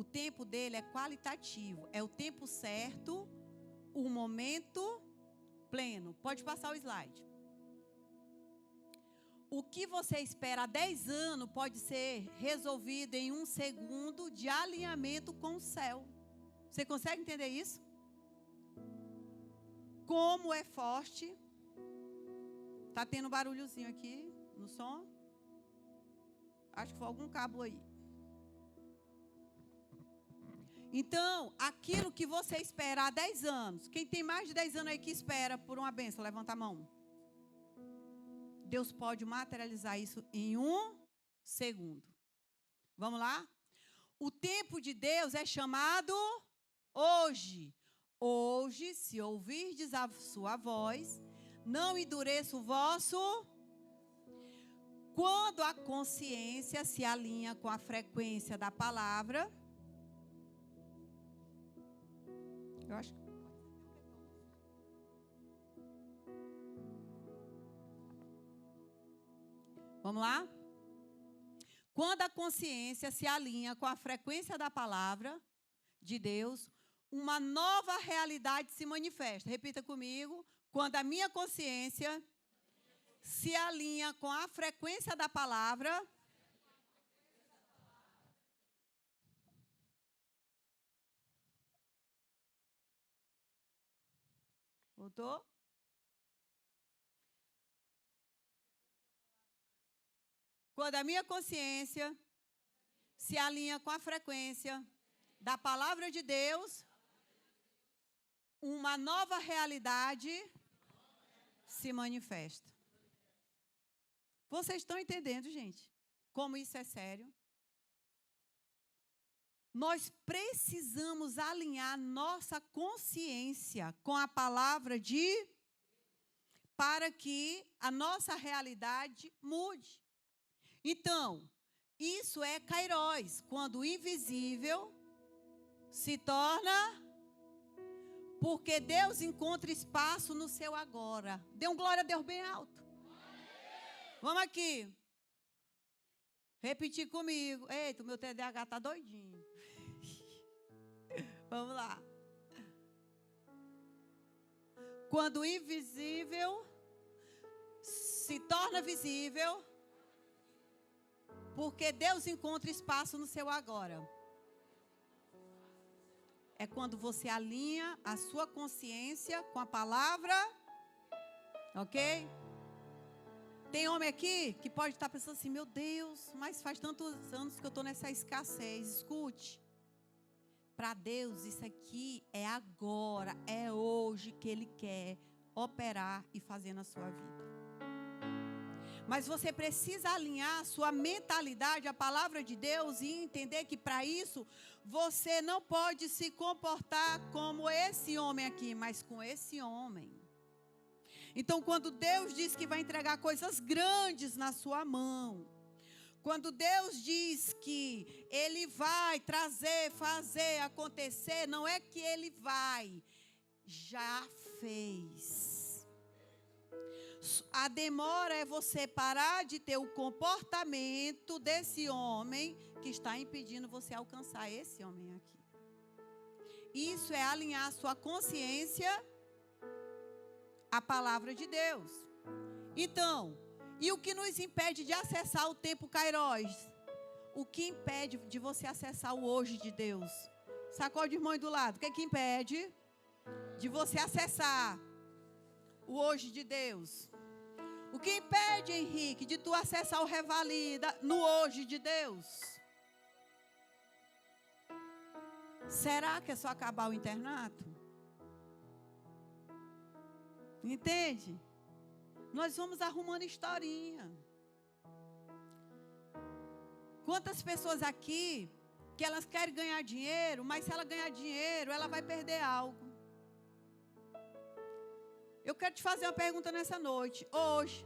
o tempo dele é qualitativo, é o tempo certo, o momento pleno. Pode passar o slide. O que você espera há 10 anos pode ser resolvido em 1 segundo de alinhamento com o céu. Você consegue entender isso? Como é forte. Tá tendo um barulhozinho aqui no som. Acho que foi algum cabo aí. Então, aquilo que você espera há 10 anos. Quem tem mais de 10 anos aí que espera por uma bênção, levanta a mão. Deus pode materializar isso em 1 segundo. Vamos lá? O tempo de Deus é chamado hoje. Hoje, se ouvirdes a sua voz, não endureça o vosso. Quando a consciência se alinha com a frequência da palavra, eu acho que vamos lá? Quando a consciência se alinha com a frequência da palavra de Deus, uma nova realidade se manifesta. Repita comigo. Quando a minha consciência se alinha com a frequência da palavra, voltou? Quando a minha consciência se alinha com a frequência da palavra de Deus, uma nova realidade se manifesta. Vocês estão entendendo, gente? Como isso é sério? Nós precisamos alinhar nossa consciência com a palavra para que a nossa realidade mude. Então, isso é Kairos, quando o invisível se torna, porque Deus encontra espaço no seu agora. Dê um glória a Deus bem alto. Vamos aqui. Repetir comigo. Eita, o meu TDAH está doidinho. Vamos lá. Quando o invisível se torna visível, porque Deus encontra espaço no seu agora. É quando você alinha a sua consciência com a palavra. Ok? Tem homem aqui que pode estar pensando assim, meu Deus, mas faz tantos anos que eu estou nessa escassez. Escute. Para Deus, isso aqui é agora, é hoje que Ele quer operar e fazer na sua vida. Mas você precisa alinhar sua mentalidade à palavra de Deus e entender que para isso você não pode se comportar como esse homem aqui, mas com esse homem. Então, quando Deus diz que vai entregar coisas grandes na sua mão, quando Deus diz que Ele vai trazer, fazer, acontecer, não é que Ele vai, já fez. A demora é você parar de ter o comportamento desse homem que está impedindo você alcançar esse homem aqui. Isso é alinhar a sua consciência à palavra de Deus. Então, e o que nos impede de acessar o tempo Kairos? O que impede de você acessar o hoje de Deus? Sacode o irmão do lado. O que é que impede de você acessar o hoje de Deus? O que impede, Henrique, de tu acessar o revalida no hoje de Deus? Será que é só acabar o internato? Entende? Nós vamos arrumando historinha. Quantas pessoas aqui que elas querem ganhar dinheiro, mas se ela ganhar dinheiro, ela vai perder algo. Eu quero te fazer uma pergunta nessa noite. Hoje,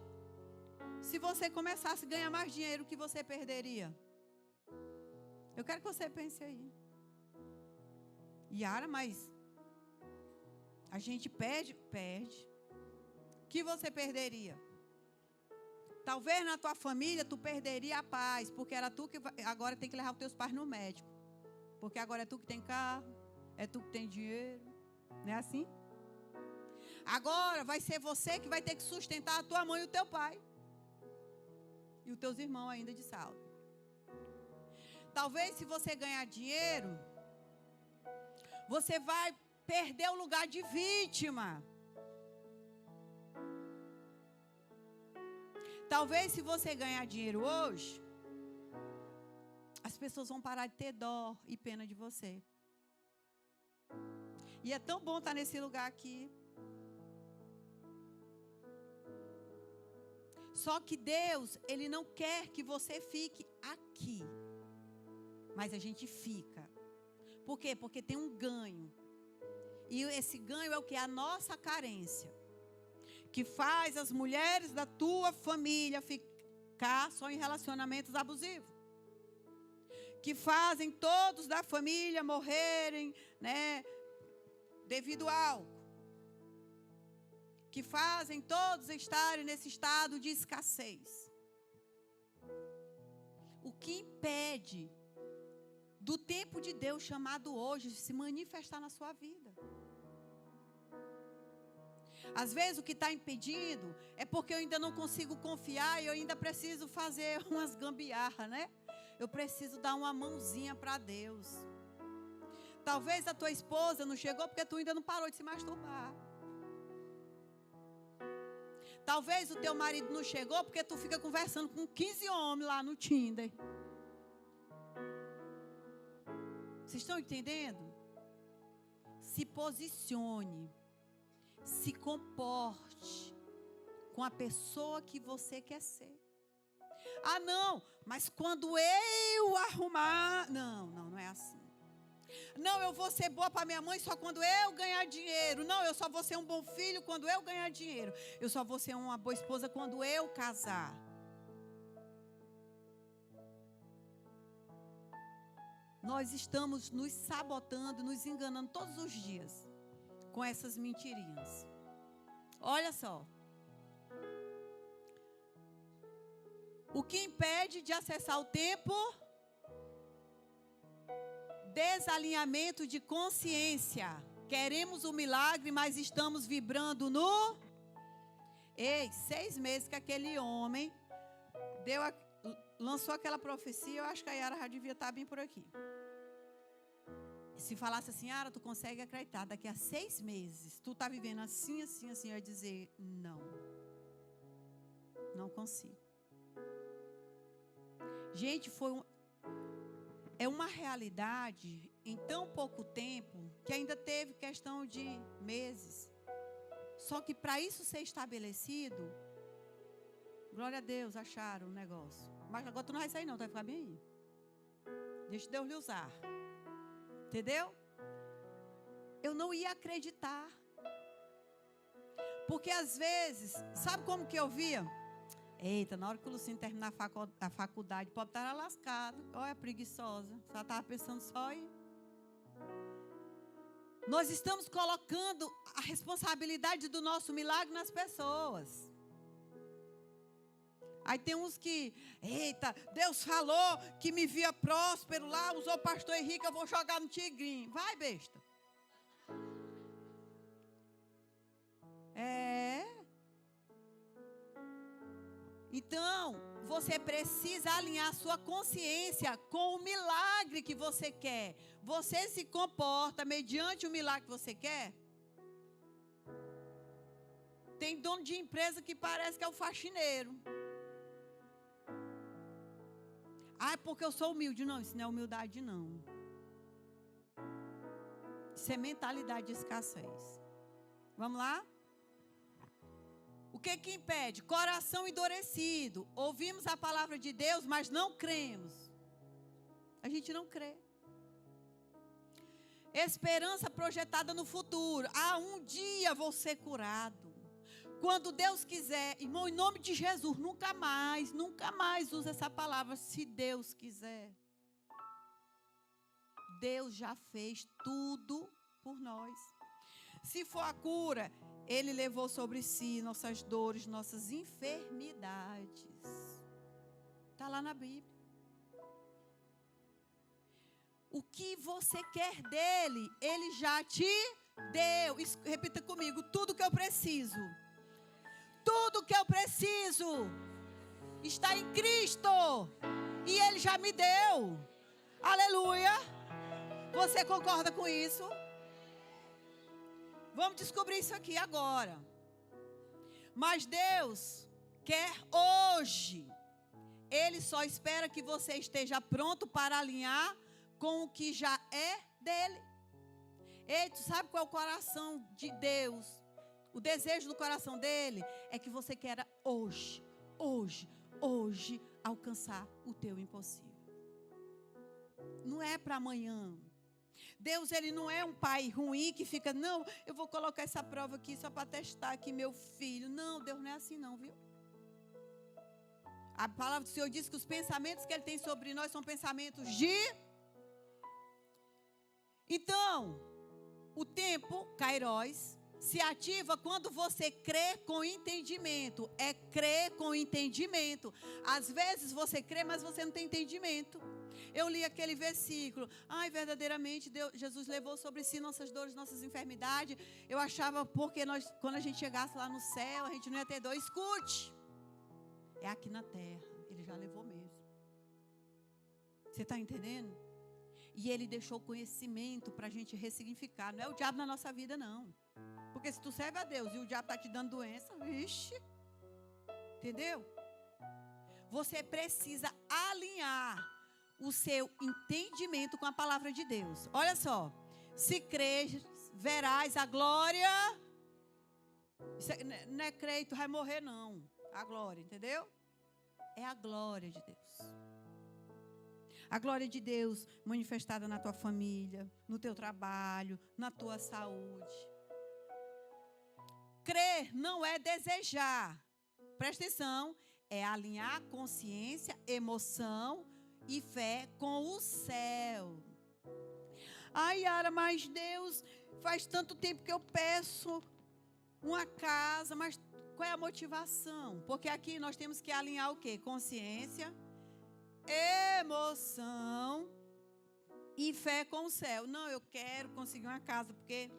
se você começasse a ganhar mais dinheiro, o que você perderia? Eu quero que você pense aí. Yara, mas a gente perde. O que você perderia? Talvez na tua família tu perderia a paz, porque era tu que agora tem que levar os teus pais no médico. Porque agora é tu que tem carro, é tu que tem dinheiro. Não é assim? Agora vai ser você que vai ter que sustentar a tua mãe e o teu pai. E os teus irmãos ainda de saldo. Talvez se você ganhar dinheiro, você vai perder o lugar de vítima. Talvez se você ganhar dinheiro hoje, as pessoas vão parar de ter dó e pena de você. E é tão bom estar nesse lugar aqui. Só que Deus, Ele não quer que você fique aqui. Mas a gente fica. Por quê? Porque tem um ganho. E esse ganho é o que? A nossa carência. Que faz as mulheres da tua família ficar só em relacionamentos abusivos. Que fazem todos da família morrerem, né, devido a álcool. Que fazem todos estarem nesse estado de escassez. O que impede do tempo de Deus chamado hoje se manifestar na sua vida? Às vezes o que está impedindo é porque eu ainda não consigo confiar e eu ainda preciso fazer umas gambiarra, né? Eu preciso dar uma mãozinha para Deus. Talvez a tua esposa não chegou porque tu ainda não parou de se masturbar. Talvez o teu marido não chegou porque tu fica conversando com 15 homens lá no Tinder. Vocês estão entendendo? Se posicione. Se comporte com a pessoa que você quer ser. Ah, não, mas quando eu arrumar... Não é assim. Não, eu vou ser boa para minha mãe só quando eu ganhar dinheiro. Não, eu só vou ser um bom filho quando eu ganhar dinheiro. Eu só vou ser uma boa esposa quando eu casar. Nós estamos nos sabotando, nos enganando todos os dias com essas mentirinhas. Olha só. O que impede de acessar o tempo? Desalinhamento de consciência. Queremos o milagre, mas estamos vibrando no... 6 meses que aquele homem lançou aquela profecia, eu acho que a Yara já devia estar bem por aqui. Se falasse assim, Yara, tu consegue acreditar, daqui a 6 meses, tu está vivendo assim, eu ia dizer, não consigo. Gente, é uma realidade em tão pouco tempo que ainda teve questão de meses. Só que para isso ser estabelecido, Glória a Deus, acharam o negócio. Mas agora tu não vai sair não, tu vai ficar bem aí. Deixa Deus lhe usar. Entendeu? Eu não ia acreditar. Porque às vezes, sabe como que eu via? Eita, na hora que o Lucinho terminar a faculdade, pode estar lascado. Olha, preguiçosa. Só estava pensando só em... Nós estamos colocando a responsabilidade do nosso milagre nas pessoas. Aí tem uns que, eita, Deus falou que me via próspero lá, usou o pastor Henrique, eu vou jogar no tigrinho. Vai, besta. Então, você precisa alinhar a sua consciência com o milagre que você quer. Você se comporta mediante o milagre que você quer? Tem dono de empresa que parece que é o faxineiro. Ah, é porque eu sou humilde. Não, isso não é humildade, não. Isso é mentalidade de escassez. Vamos lá? O que que impede? Coração endurecido. Ouvimos a palavra de Deus, mas não cremos. A gente não crê. Esperança projetada no futuro. Ah, um dia vou ser curado. Quando Deus quiser. Irmão, em nome de Jesus, nunca mais use essa palavra. Se Deus quiser. Deus já fez tudo por nós. Se for a cura, Ele levou sobre si nossas dores, nossas enfermidades. Está lá na Bíblia. O que você quer dele, Ele já te deu. Repita comigo, tudo que eu preciso. Tudo que eu preciso está em Cristo. E Ele já me deu. Aleluia. Você concorda com isso? Vamos descobrir isso aqui agora. Mas Deus quer hoje. Ele só espera que você esteja pronto para alinhar com o que já é dele. Ei, tu sabe qual é o coração de Deus? O desejo do coração dele é que você queira hoje alcançar o teu impossível. Não é para amanhã. Deus, Ele não é um pai ruim que fica, não, eu vou colocar essa prova aqui só para testar aqui meu filho. Não, Deus não é assim não, viu? A palavra do Senhor diz que os pensamentos que Ele tem sobre nós são pensamentos de... Então, o tempo, Kairos, se ativa quando você crê com entendimento. É crer com entendimento. Às vezes você crê, mas você não tem entendimento. Eu li aquele versículo. Ai, verdadeiramente, Jesus levou sobre si nossas dores, nossas enfermidades. Eu achava porque quando a gente chegasse lá no céu, a gente não ia ter dor. Escute. É aqui na terra. Ele já levou mesmo. Você está entendendo? E Ele deixou conhecimento para a gente ressignificar. Não é o diabo na nossa vida, não. Porque se tu serve a Deus e o diabo está te dando doença, vixe. Entendeu? Você precisa alinhar o seu entendimento com a palavra de Deus. Olha só. Se crês, verás a glória. Não é crer e tu vai morrer, não. A glória, entendeu? É a glória de Deus. A glória de Deus manifestada na tua família, no teu trabalho, na tua saúde. Crer não é desejar. Presta atenção. É alinhar consciência, emoção e fé com o céu. Ai, Yara, mas Deus, faz tanto tempo que eu peço uma casa, mas qual é a motivação? Porque aqui nós temos que alinhar o quê? Consciência, emoção e fé com o céu. Não, eu quero conseguir uma casa, porque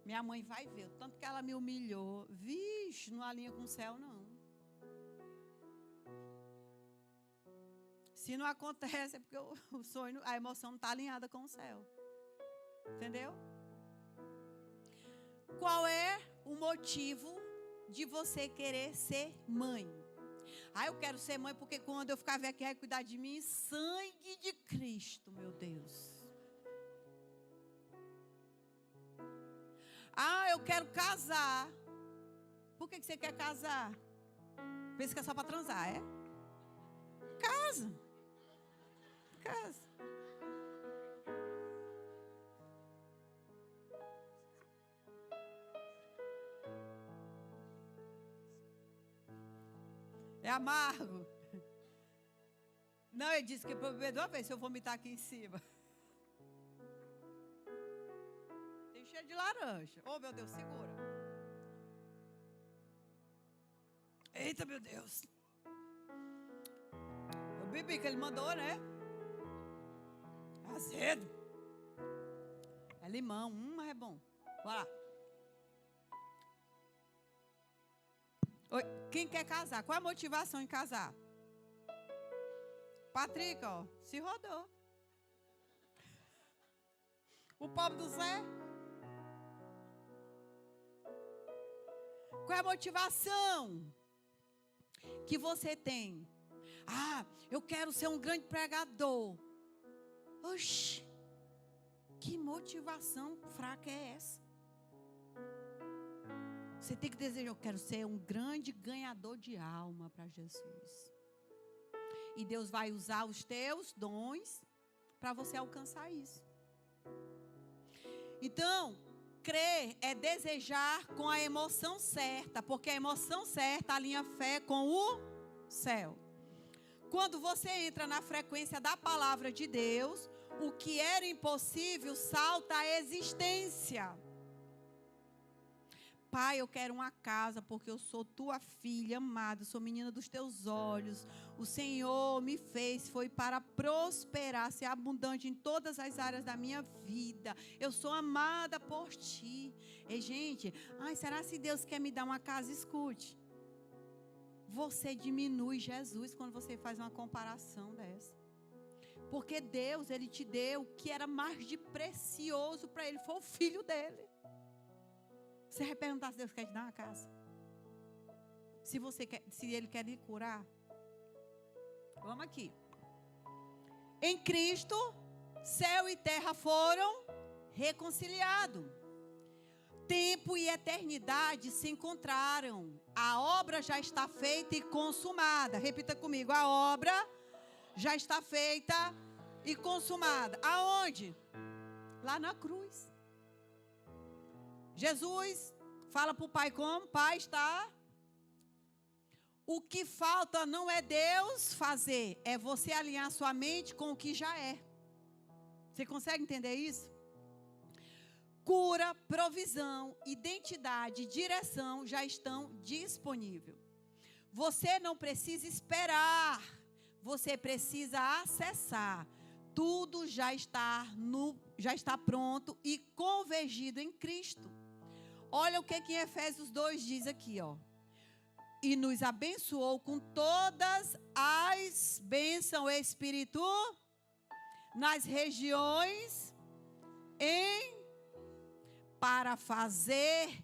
minha mãe vai ver o tanto que ela me humilhou. Vixe, não alinha com o céu, não. Se não acontece, é porque o sonho, a emoção não está alinhada com o céu. Entendeu? Qual é o motivo de você querer ser mãe? Ah, eu quero ser mãe porque quando eu ficar velha, quem vai cuidar de mim? Sangue de Cristo, meu Deus. Ah, eu quero casar. Por que você quer casar? Pensa que é só para transar, é? Casa. Casa. É amargo. Não, ele disse que para beber de uma vez, se eu vomitar aqui em cima. Tem cheiro de laranja. Oh, meu Deus, segura. Eita, meu Deus. O bebi que ele mandou, né? Azedo. É limão, mas é bom. Bora lá. Oi, quem quer casar? Qual é a motivação em casar? Patrick, ó, se rodou. O pobre do Zé. Qual é a motivação que você tem? Ah, eu quero ser um grande pregador. Oxi, que motivação fraca é essa? Você tem que desejar, eu quero ser um grande ganhador de alma para Jesus. E Deus vai usar os teus dons para você alcançar isso. Então, crer é desejar com a emoção certa, porque a emoção certa alinha fé com o céu. Quando você entra na frequência da palavra de Deus, o que era impossível salta à existência. Pai, eu quero uma casa porque eu sou tua filha amada, sou menina dos teus olhos. O Senhor me fez, foi para prosperar, ser abundante em todas as áreas da minha vida. Eu sou amada por ti. E gente, será se Deus quer me dar uma casa? Escute. Você diminui Jesus quando você faz uma comparação dessa. Porque Deus, Ele te deu o que era mais de precioso para Ele, foi o filho dele. Você vai perguntar se Deus quer te dar uma casa? Se Ele quer lhe curar? Vamos aqui. Em Cristo, céu e terra foram reconciliados. Tempo e eternidade se encontraram. A obra já está feita e consumada. Repita comigo. A obra já está feita e consumada. Aonde? Lá na cruz. Jesus fala para o Pai como? Pai, está. O que falta não é Deus fazer, é você alinhar sua mente com o que já é. Você consegue entender isso? Cura, provisão, identidade, direção já estão disponíveis. Você não precisa esperar, você precisa acessar. Tudo já está pronto e convergido em Cristo. Olha o que em Efésios 2 diz aqui, ó. E nos abençoou com todas as bênçãos espirituais nas regiões para fazer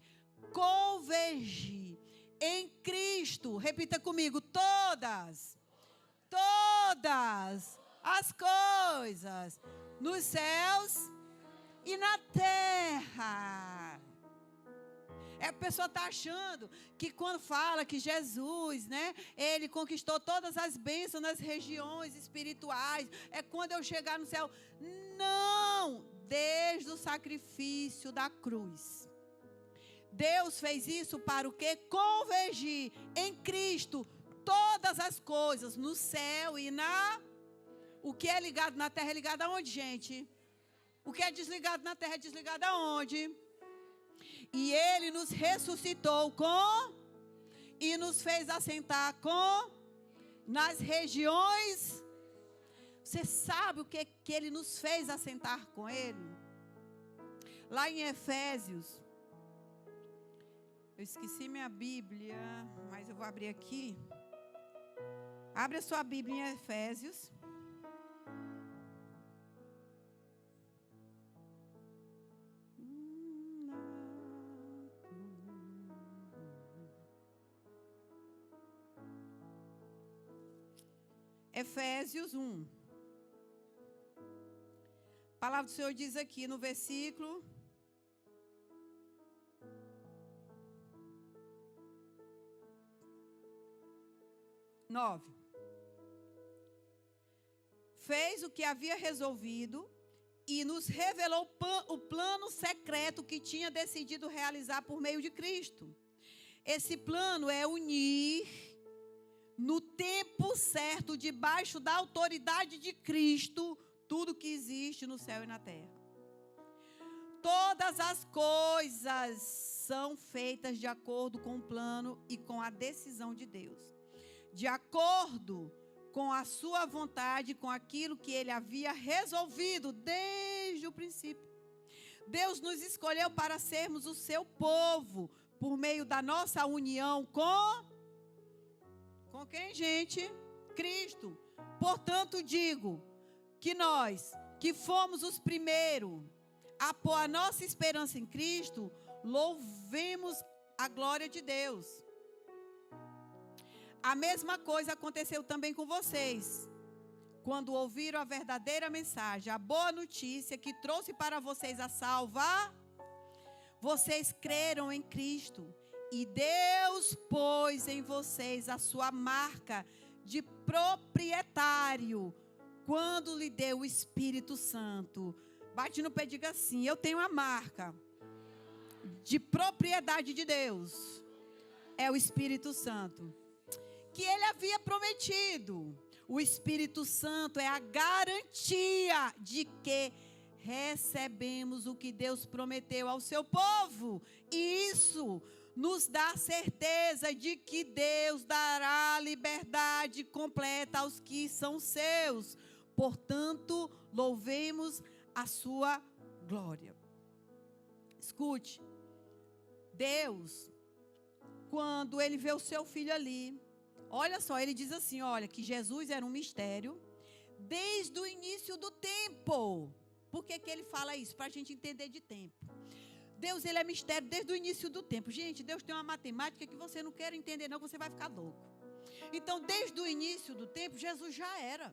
convergir em Cristo. Repita comigo, todas as coisas nos céus e na terra. A pessoa está achando que quando fala que Jesus, né, Ele conquistou todas as bênçãos nas regiões espirituais, é quando eu chegar no céu. Não, desde o sacrifício da cruz. Deus fez isso para o quê? Convergir em Cristo todas as coisas no céu e na... O que é ligado na terra é ligado aonde, gente? O que é desligado na terra é desligado aonde? E Ele nos ressuscitou e nos fez assentar nas regiões. Você sabe o que Ele nos fez assentar com Ele? Lá em Efésios, eu esqueci minha Bíblia, mas eu vou abrir aqui. Abre a sua Bíblia em Efésios. Efésios 1. A palavra do Senhor diz aqui no versículo. 9. Fez o que havia resolvido e nos revelou o plano secreto que tinha decidido realizar por meio de Cristo. Esse plano é unir no tempo certo, debaixo da autoridade de Cristo, tudo que existe no céu e na terra. Todas as coisas são feitas de acordo com o plano e com a decisão de Deus. De acordo com a sua vontade, com aquilo que ele havia resolvido desde o princípio. Deus nos escolheu para sermos o seu povo, por meio da nossa união com quem, gente? Cristo. Portanto, digo que nós, que fomos os primeiros a pôr a nossa esperança em Cristo, louvemos a glória de Deus. A mesma coisa aconteceu também com vocês, quando ouviram a verdadeira mensagem, a boa notícia que trouxe para vocês a salva. Vocês creram em Cristo e Deus pôs em vocês a sua marca de proprietário quando lhe deu o Espírito Santo. Bate no pé e diga assim: eu tenho a marca de propriedade de Deus. É o Espírito Santo que ele havia prometido. O Espírito Santo é a garantia de que recebemos o que Deus prometeu ao seu povo. E isso nos dá certeza de que Deus dará liberdade completa aos que são seus. Portanto, louvemos a sua glória. Escute, Deus, quando ele vê o seu filho ali, olha só, ele diz assim, olha, que Jesus era um mistério desde o início do tempo. Por que ele fala isso? Para a gente entender de tempo. Deus, ele é mistério desde o início do tempo. Gente, Deus tem uma matemática que você não quer entender não, você vai ficar louco. Então, desde o início do tempo, Jesus já era.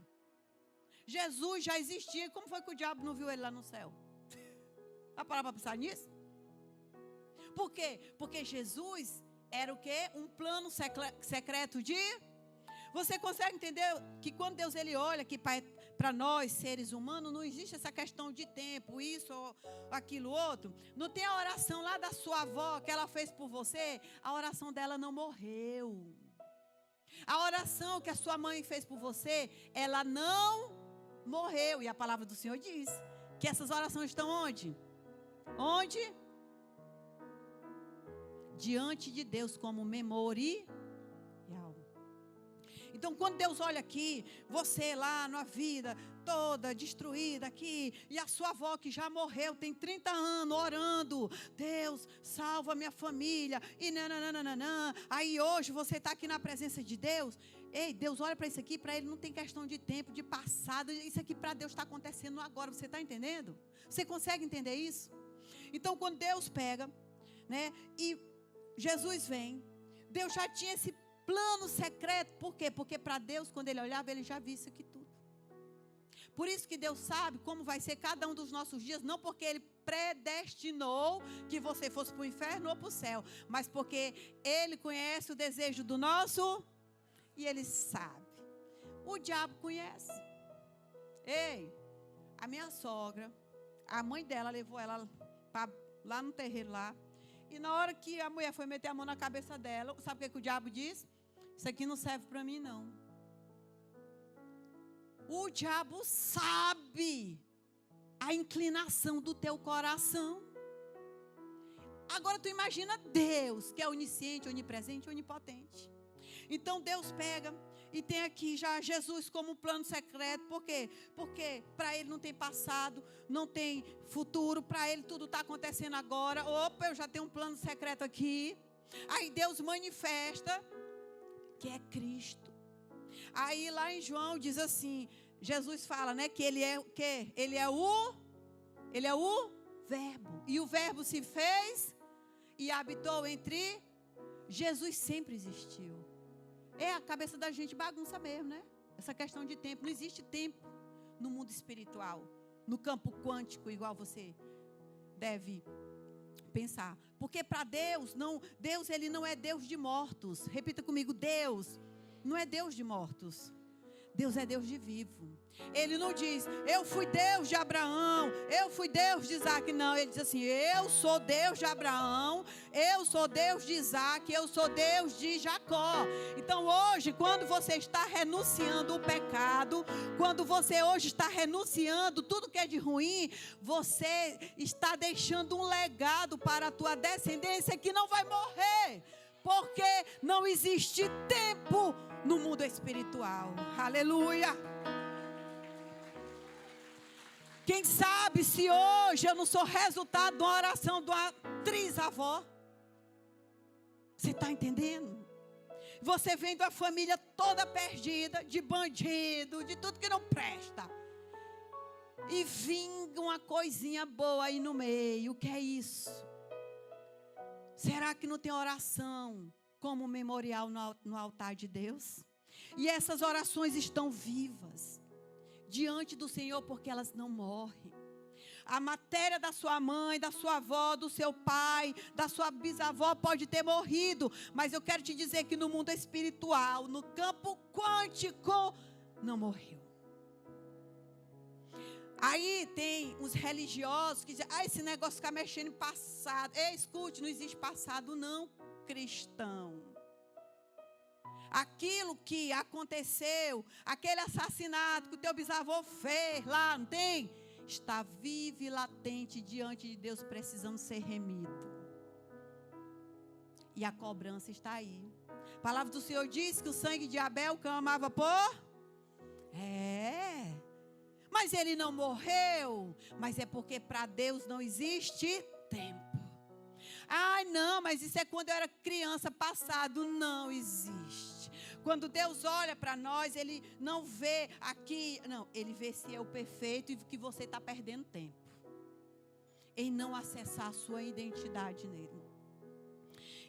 Jesus já existia. Como foi que o diabo não viu ele lá no céu? Vai parar para pensar nisso? Por quê? Porque Jesus era o quê? Um plano secreto de... Você consegue entender que quando Deus ele olha que para nós, seres humanos, não existe essa questão de tempo, isso ou aquilo outro. Não tem a oração lá da sua avó que ela fez por você, a oração dela não morreu. A oração que a sua mãe fez por você, ela não morreu. E a palavra do Senhor diz que essas orações estão onde? Onde? Diante de Deus como memorial. Então, quando Deus olha aqui, você lá na vida toda destruída aqui, e a sua avó que já morreu, tem 30 anos orando, Deus, salva minha família, e nananana. Aí hoje você está aqui na presença de Deus. Ei, Deus olha para isso aqui, para ele não tem questão de tempo, de passado, isso aqui para Deus está acontecendo agora, você está entendendo? Você consegue entender isso? Então, quando Deus pega, né, e Jesus vem, Deus já tinha esse plano secreto. Por quê? Porque para Deus, quando ele olhava, ele já viu isso aqui tudo. Por isso que Deus sabe como vai ser cada um dos nossos dias, não porque ele predestinou que você fosse para o inferno ou para o céu, mas porque ele conhece o desejo do nosso e ele sabe. O diabo conhece. Ei, a minha sogra, a mãe dela levou ela lá no terreiro lá, e na hora que a mulher foi meter a mão na cabeça dela, sabe o que o diabo disse? Isso aqui não serve para mim, não. O diabo sabe a inclinação do teu coração. Agora tu imagina Deus, que é onisciente, onipresente, onipotente. Então Deus pega e tem aqui já Jesus como um plano secreto. Por quê? Porque para ele não tem passado, não tem futuro, para ele tudo está acontecendo agora. Opa, eu já tenho um plano secreto aqui. Aí Deus manifesta que é Cristo. Aí lá em João diz assim, Jesus fala, né, que ele é o quê? Ele é o Verbo. E o Verbo se fez e habitou entre... Jesus sempre existiu. É, a cabeça da gente bagunça mesmo, né? Essa questão de tempo. Não existe tempo no mundo espiritual, no campo quântico, igual você deve pensar. Porque para Deus, Deus ele não é Deus de mortos. Repita comigo, Deus não é Deus de mortos. Deus é Deus de vivo. Ele não diz, eu fui Deus de Abraão, eu fui Deus de Isaac. Não, ele diz assim, eu sou Deus de Abraão, eu sou Deus de Isaac, eu sou Deus de Jacó. Então hoje, quando você está renunciando o pecado, quando você hoje está renunciando tudo que é de ruim, você está deixando um legado para a tua descendência que não vai morrer. Porque não existe tempo no mundo espiritual. Aleluia. Quem sabe se hoje eu não sou resultado de uma oração de uma trisavó. Você está entendendo? Você vem de uma família toda perdida, de bandido, de tudo que não presta. E vinga uma coisinha boa aí no meio. O que é isso? Será que não tem oração como memorial no altar de Deus? E essas orações estão vivas diante do Senhor porque elas não morrem. A matéria da sua mãe, da sua avó, do seu pai, da sua bisavó pode ter morrido, mas eu quero te dizer que no mundo espiritual, no campo quântico, não morreu. Aí tem os religiosos que dizem, esse negócio fica mexendo em passado. Ei, escute, não existe passado não, cristão. Aquilo que aconteceu, aquele assassinato que o teu bisavô fez lá, não tem? Está vivo e latente diante de Deus, precisando ser remido. E a cobrança está aí. A palavra do Senhor diz que o sangue de Abel clamava por... Mas ele não morreu. Mas é porque para Deus não existe tempo. Ai, não, mas isso é quando eu era criança, passado. Não existe. Quando Deus olha para nós, Ele não vê aqui. Não, Ele vê se é o perfeito e que você está perdendo tempo em não acessar a sua identidade nele.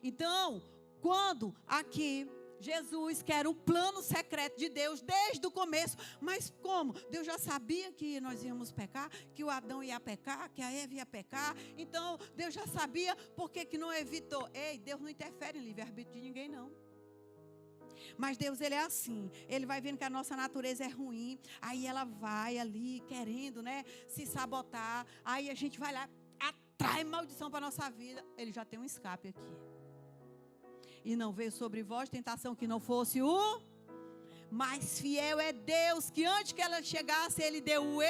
Então, quando aqui... Jesus quer o plano secreto de Deus desde o começo. Mas como? Deus já sabia que nós íamos pecar, que o Adão ia pecar, que a Eva ia pecar. Então, Deus já sabia, por que não evitou? Ei, Deus não interfere em livre-arbítrio de ninguém, não. Mas Deus, Ele é assim. Ele vai vendo que a nossa natureza é ruim. Aí ela vai ali querendo, né, se sabotar. Aí a gente vai lá, atrai maldição para a nossa vida. Ele já tem um escape aqui. E não veio sobre vós tentação que não fosse o... Mas fiel é Deus, que antes que ela chegasse, Ele deu o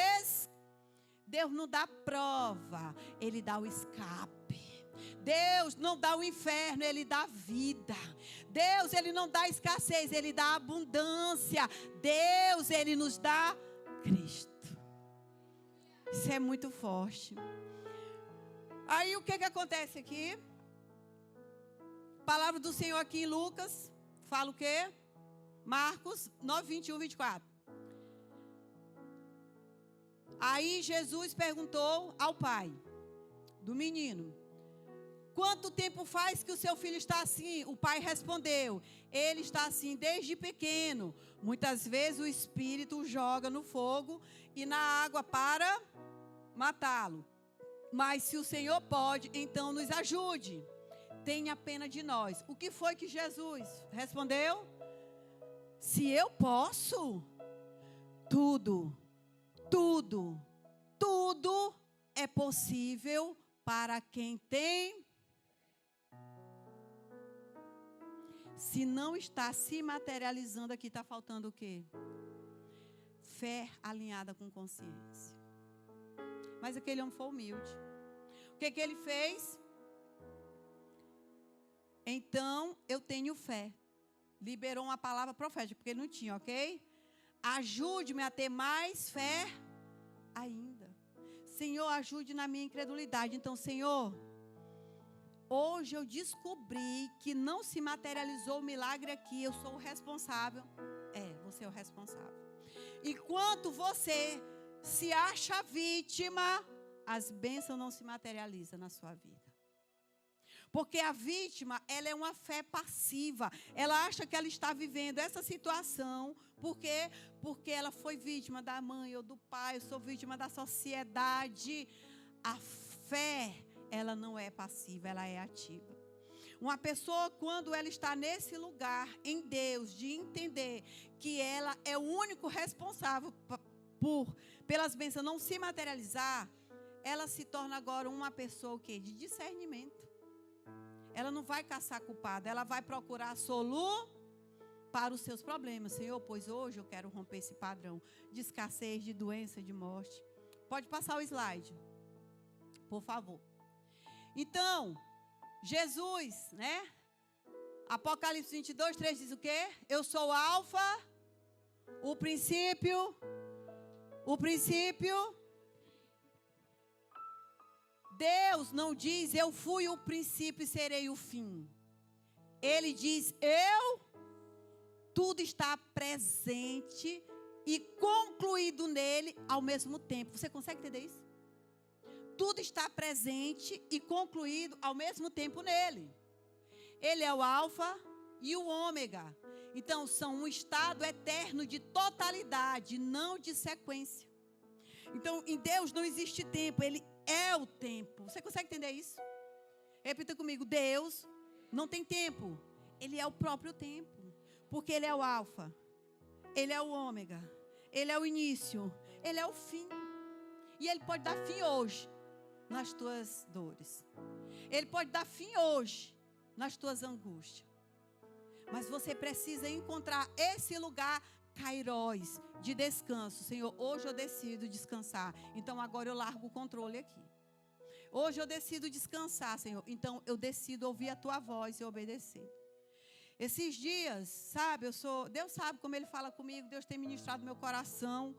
Deus não dá prova, Ele dá o escape. Deus não dá o inferno, Ele dá vida. Deus, Ele não dá escassez, Ele dá abundância. Deus, Ele nos dá Cristo. Isso é muito forte. Aí o que acontece aqui? Palavra do Senhor aqui em Lucas, fala o quê? Marcos 9, 21, 24. Aí Jesus perguntou ao pai do menino, quanto tempo faz que o seu filho está assim? O pai respondeu, ele está assim desde pequeno. Muitas vezes o espírito o joga no fogo e na água para matá-lo. Mas se o Senhor pode, então nos ajude. Tenha pena de nós. O que foi que Jesus respondeu? Se eu posso, tudo é possível para quem tem. Se não está se materializando aqui, está faltando o quê? Fé alinhada com consciência. Mas aquele homem foi humilde. O que ele fez? Então, eu tenho fé. Liberou uma palavra profética, porque ele não tinha, ok? Ajude-me a ter mais fé ainda. Senhor, ajude na minha incredulidade. Então, Senhor, hoje eu descobri que não se materializou o milagre aqui. Eu sou o responsável. Você é o responsável. Enquanto você se acha vítima, as bênçãos não se materializam na sua vida. Porque a vítima, ela é uma fé passiva. Ela acha que ela está vivendo essa situação. Por quê? Porque ela foi vítima da mãe ou do pai. Eu sou vítima da sociedade. A fé, ela não é passiva, ela é ativa. Uma pessoa, quando ela está nesse lugar, em Deus, de entender que ela é o único responsável pelas bênçãos não se materializar, ela se torna agora uma pessoa o quê? De discernimento. Ela não vai caçar culpada, ela vai procurar para os seus problemas. Senhor, pois hoje eu quero romper esse padrão de escassez, de doença, de morte. Pode passar o slide, por favor. Então, Jesus, né? Apocalipse 22, 3 diz o quê? Eu sou o alfa, o princípio. Deus não diz, eu fui o princípio e serei o fim. Ele diz, tudo está presente e concluído nele ao mesmo tempo. Você consegue entender isso? Tudo está presente e concluído ao mesmo tempo nele. Ele é o alfa e o ômega. Então, são um estado eterno de totalidade, não de sequência. Então, em Deus não existe tempo, Ele é o tempo. Você consegue entender isso? Repita comigo, Deus não tem tempo. Ele é o próprio tempo. Porque Ele é o alfa, Ele é o ômega, Ele é o início, Ele é o fim. E Ele pode dar fim hoje nas tuas dores. Ele pode dar fim hoje nas tuas angústias. Mas você precisa encontrar esse lugar kairos, de descanso. Senhor, hoje eu decido descansar. Então agora eu largo o controle aqui. Hoje eu decido descansar, Senhor. Então eu decido ouvir a tua voz e obedecer. Esses dias, sabe, Deus sabe como Ele fala comigo. Deus tem ministrado no meu coração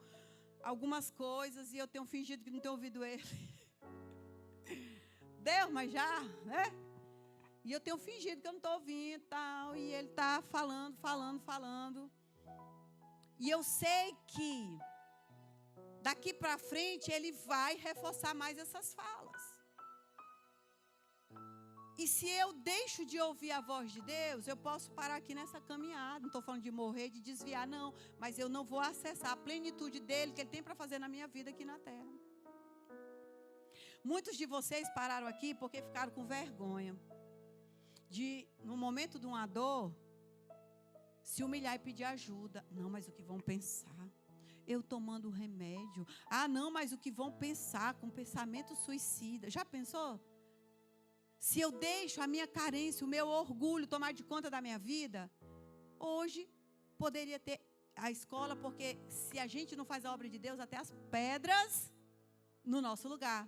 algumas coisas e eu tenho fingido que não tenho ouvido Ele. Deus, mas já, né? E eu tenho fingido que eu não estou ouvindo e tal. E Ele está falando. E eu sei que daqui para frente Ele vai reforçar mais essas falas. E se eu deixo de ouvir a voz de Deus, eu posso parar aqui nessa caminhada. Não estou falando de morrer, de desviar, não. Mas eu não vou acessar a plenitude dEle, que Ele tem para fazer na minha vida aqui na terra. Muitos de vocês pararam aqui porque ficaram com vergonha de, no momento de uma dor, se humilhar e pedir ajuda. Não, mas o que vão pensar? Eu tomando remédio. Ah, não, mas o que vão pensar com pensamento suicida? Já pensou? Se eu deixo a minha carência, o meu orgulho tomar de conta da minha vida, hoje poderia ter a escola, porque se a gente não faz a obra de Deus, até as pedras no nosso lugar,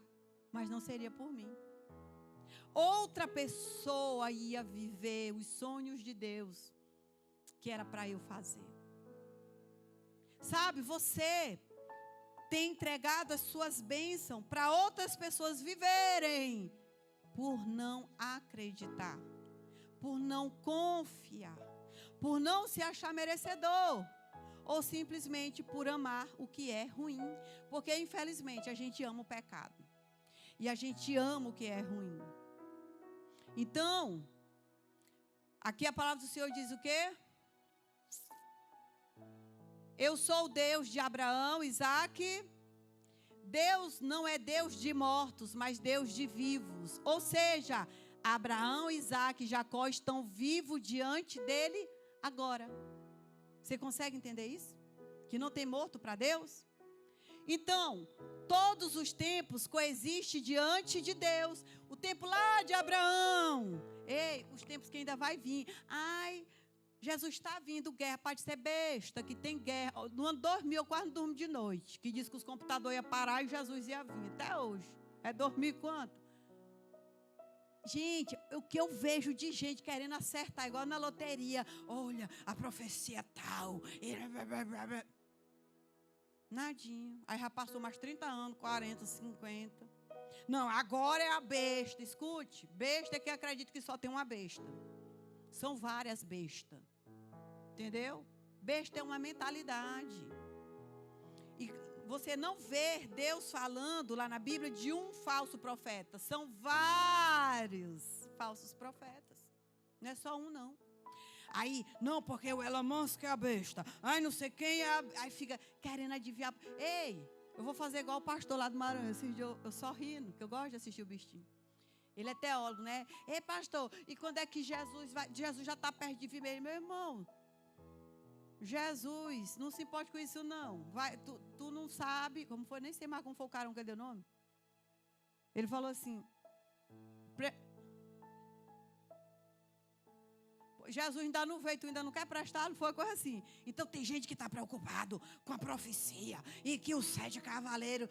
mas não seria por mim. Outra pessoa ia viver os sonhos de Deus, que era para eu fazer. Sabe, você tem entregado as suas bênçãos para outras pessoas viverem, por não acreditar, por não confiar, por não se achar merecedor, ou simplesmente por amar o que é ruim, porque infelizmente a gente ama o pecado, e a gente ama o que é ruim. Então, aqui a palavra do Senhor diz o quê? Eu sou o Deus de Abraão, Isaque. Deus não é Deus de mortos, mas Deus de vivos. Ou seja, Abraão, Isaque e Jacó estão vivos diante dele agora. Você consegue entender isso? Que não tem morto para Deus? Então, todos os tempos coexistem diante de Deus. O tempo lá de Abraão. Ei, os tempos que ainda vai vir. Ai, Jesus está vindo, guerra, pode ser besta, que tem guerra. No ano 2000 eu quase não durmo de noite, que diz que os computadores iam parar e Jesus ia vir, até hoje. É 2000 quanto? Gente, o que eu vejo de gente querendo acertar, igual na loteria. Olha, a profecia tal. Nadinho. Aí já passou mais 30 anos, 40, 50. Não, agora é a besta. Escute, besta é que acredita que só tem uma besta. São várias bestas. Entendeu? Besta é uma mentalidade. E você não vê Deus falando lá na Bíblia de um falso profeta. São vários falsos profetas. Não é só um, não. Aí, não, porque o Elon Musk é a besta. Ai, não sei quem é a... Aí fica querendo adivinhar. Ei, eu vou fazer igual o pastor lá do Maranhão. Eu só rindo, que eu gosto de assistir o bichinho. Ele é teólogo, né? Ei, pastor, e quando é que Jesus vai? Jesus já está perto de vir, meu irmão. Jesus, não se importe com isso, não. Vai, tu não sabe, como foi, nem sei mais como foi o cara, cadê o nome? Ele falou assim, Jesus ainda não veio, tu ainda não quer prestar, não foi coisa assim. Então tem gente que está preocupado com a profecia e que o 7 é cavaleiro.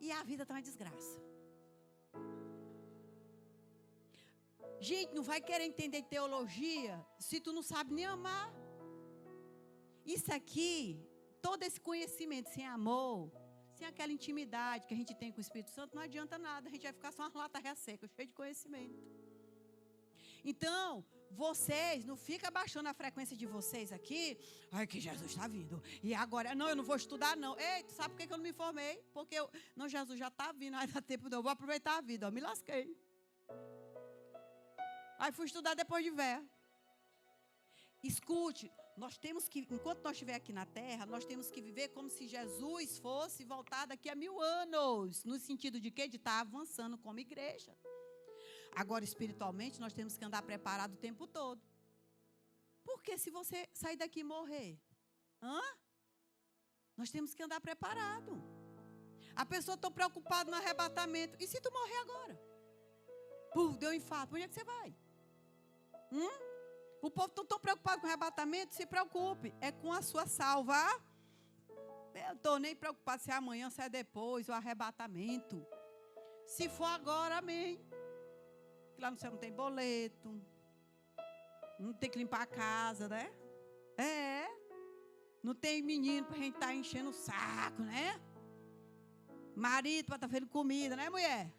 E a vida está uma desgraça. Gente, não vai querer entender teologia se tu não sabe nem amar. Isso aqui, todo esse conhecimento sem amor, sem aquela intimidade que a gente tem com o Espírito Santo, não adianta nada. A gente vai ficar só uma lata seca, cheia de conhecimento. Então, vocês, não fica abaixando a frequência de vocês aqui. Ai, que Jesus está vindo. E agora, não, eu não vou estudar, não. Ei, tu sabe por que eu não me formei? Porque não, Jesus já está vindo, aí dá tempo, não. Eu vou aproveitar a vida, ó, me lasquei. Aí fui estudar depois de velha. Escute, nós temos que, enquanto nós estivermos aqui na terra, nós temos que viver como se Jesus fosse voltar daqui a 1000 anos. No sentido de quê? De estar avançando como igreja. Agora, espiritualmente, nós temos que andar preparado o tempo todo. Porque se você sair daqui e morrer, nós temos que andar preparado. A pessoa está preocupada no arrebatamento. E se tu morrer agora? Deu um infarto, onde é que você vai? O povo está tão preocupado com o arrebatamento, se preocupe. É com a sua salva. Eu não estou nem preocupado se é amanhã, se é depois, o arrebatamento. Se for agora, amém. Lá no céu não tem boleto. Não tem que limpar a casa, né? Não tem menino para a gente estar enchendo o saco, né? Marido para estar fazendo comida, né, mulher?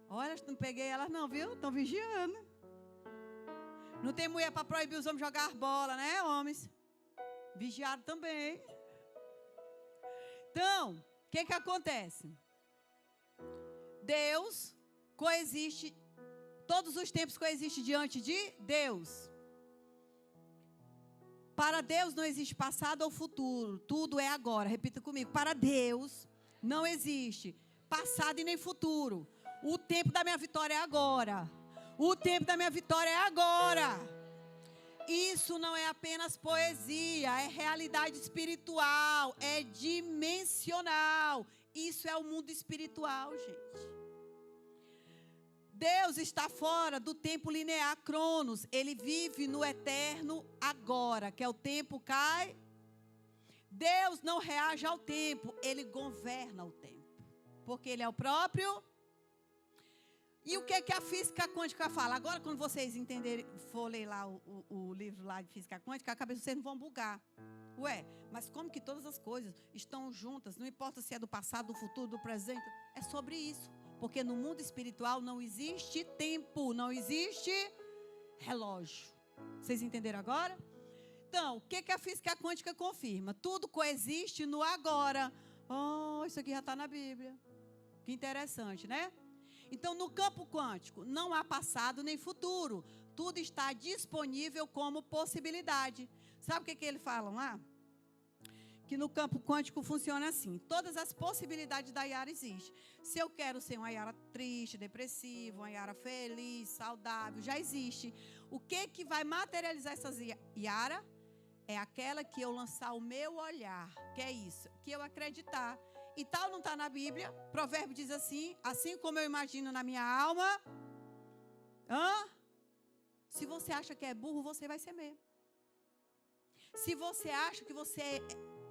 Olha, não peguei elas não, viu? Estão vigiando. Não tem mulher para proibir os homens jogar bola, né, homens? Vigiado também. Então, o que acontece? Deus coexiste, todos os tempos coexistem diante de Deus. Para Deus não existe passado ou futuro, tudo é agora. Repita comigo, para Deus não existe passado e nem futuro. O tempo da minha vitória é agora. O tempo da minha vitória é agora. Isso não é apenas poesia, é realidade espiritual, é dimensional. Isso é o mundo espiritual, gente. Deus está fora do tempo linear Cronos. Ele vive no eterno agora, que é o tempo cai. Deus não reage ao tempo, Ele governa o tempo. Porque Ele é o próprio. E o que a física quântica fala? Agora, quando vocês entenderem, for ler lá o livro lá de física quântica, a cabeça de vocês não vão bugar. Ué, mas como que todas as coisas estão juntas? Não importa se é do passado, do futuro, do presente. É sobre isso. Porque no mundo espiritual não existe tempo, não existe relógio. Vocês entenderam agora? Então, o que a física quântica confirma? Tudo coexiste no agora. Oh, isso aqui já está na Bíblia. Que interessante, né? Então, no campo quântico, não há passado nem futuro. Tudo está disponível como possibilidade. Sabe o que eles falam lá? Que no campo quântico funciona assim. Todas as possibilidades da Yara existem. Se eu quero ser uma Yara triste, depressiva, uma Yara feliz, saudável, já existe. O que vai materializar essas Yara? É aquela que eu lançar o meu olhar. Que é isso? Que eu acreditar. E tal não está na Bíblia. Provérbio diz assim como eu imagino na minha alma. Se você acha que é burro, você vai ser mesmo. Se você acha que você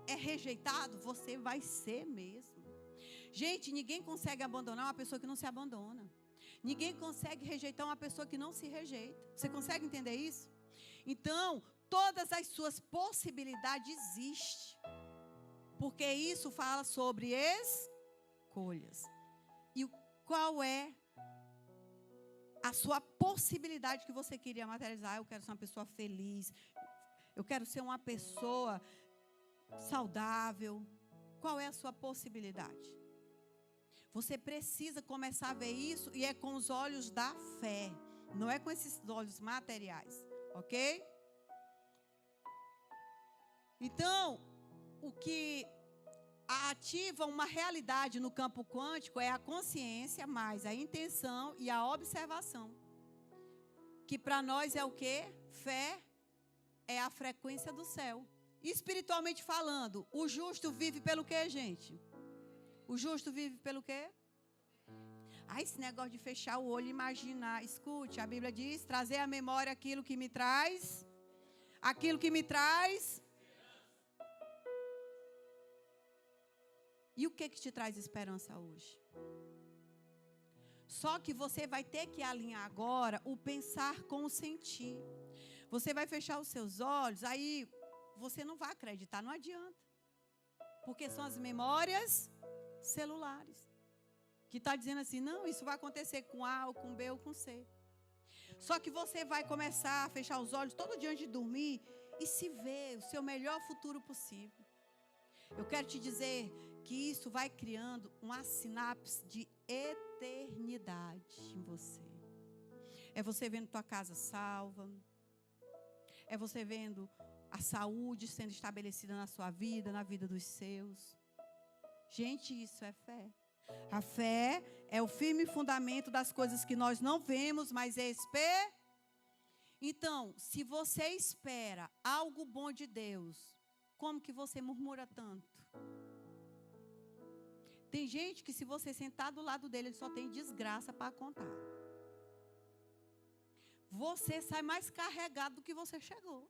é rejeitado, você vai ser mesmo. Gente, ninguém consegue abandonar uma pessoa que não se abandona. Ninguém consegue rejeitar uma pessoa que não se rejeita. Você consegue entender isso? Então, todas as suas possibilidades existem. Porque isso fala sobre escolhas. E qual é a sua possibilidade que você queria materializar? Eu quero ser uma pessoa feliz. Eu quero ser uma pessoa saudável. Qual é a sua possibilidade? Você precisa começar a ver isso e é com os olhos da fé. Não é com esses olhos materiais. Ok? Então, ativa uma realidade no campo quântico é a consciência, mais a intenção e a observação. Que para nós é o quê? Fé é a frequência do céu. Espiritualmente falando, o justo vive pelo quê, gente? O justo vive pelo quê? Esse negócio de fechar o olho e imaginar. Escute, a Bíblia diz, trazer à memória aquilo que me traz. Aquilo que me traz. E o que te traz esperança hoje? Só que você vai ter que alinhar agora o pensar com o sentir. Você vai fechar os seus olhos, aí você não vai acreditar, não adianta. Porque são as memórias celulares. Que está dizendo assim, não, isso vai acontecer com A, ou com B, ou com C. Só que você vai começar a fechar os olhos todo dia antes de dormir e se ver o seu melhor futuro possível. Eu quero te dizer que isso vai criando uma sinapse de eternidade em você. É você vendo tua casa salva. É você vendo a saúde sendo estabelecida na sua vida, na vida dos seus. Gente, isso é fé. A fé é o firme fundamento das coisas que nós não vemos, mas é Então, se você espera algo bom de Deus, como que você murmura tanto? Tem gente que se você sentar do lado dele, ele só tem desgraça para contar. Você sai mais carregado do que você chegou.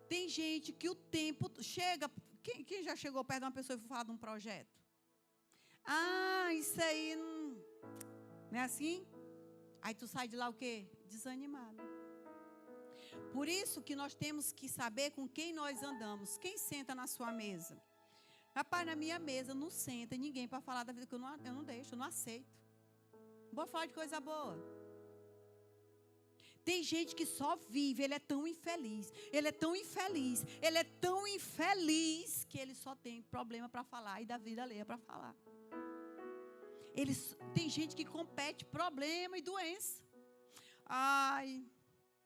Tem gente que o tempo chega... Quem já chegou perto de uma pessoa e foi falar de um projeto? Isso aí não é assim? Aí tu sai de lá o quê? Desanimado. Por isso que nós temos que saber com quem nós andamos. Quem senta na sua mesa? Rapaz, na minha mesa não senta ninguém para falar da vida que eu não deixo, eu não aceito. Vou falar de coisa boa. Tem gente que só vive, ele é tão infeliz, ele é tão infeliz, ele é tão infeliz que ele só tem problema para falar e da vida alheia para falar. Tem gente que compete problema e doença.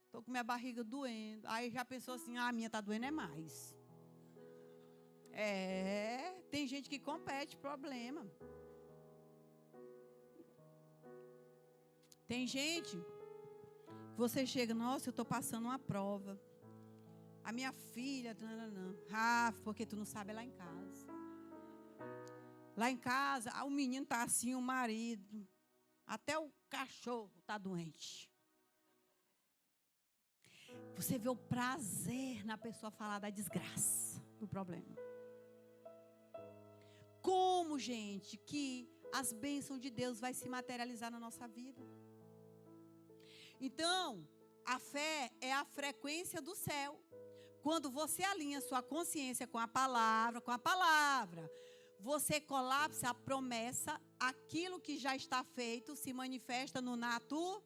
Estou com minha barriga doendo. Aí já pensou assim, a minha está doendo é mais. Tem gente que compete problema. Tem gente... Você chega, nossa, eu estou passando uma prova. A minha filha, porque tu não sabe, é lá em casa. Lá em casa, o menino está assim, o marido. Até o cachorro está doente. Você vê o prazer na pessoa falar da desgraça, do problema. Como, gente, que as bênçãos de Deus vai se materializar na nossa vida? Então, a fé é a frequência do céu. Quando você alinha sua consciência com a palavra, você colapsa a promessa, aquilo que já está feito se manifesta no natural.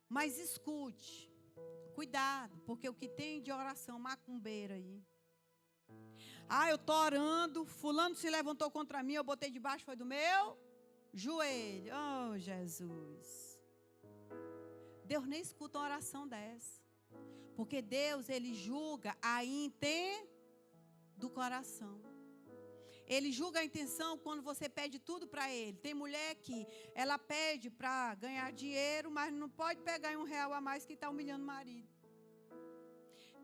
Mas escute, cuidado, porque o que tem de oração macumbeira aí. Eu estou orando, fulano se levantou contra mim, eu botei debaixo, foi do meu joelho. Oh, Jesus. Deus nem escuta uma oração dessa. Porque Deus, Ele julga a intenção do coração. Ele julga a intenção quando você pede tudo para Ele. Tem mulher que ela pede para ganhar dinheiro, mas não pode pegar R$1 a mais que está humilhando o marido.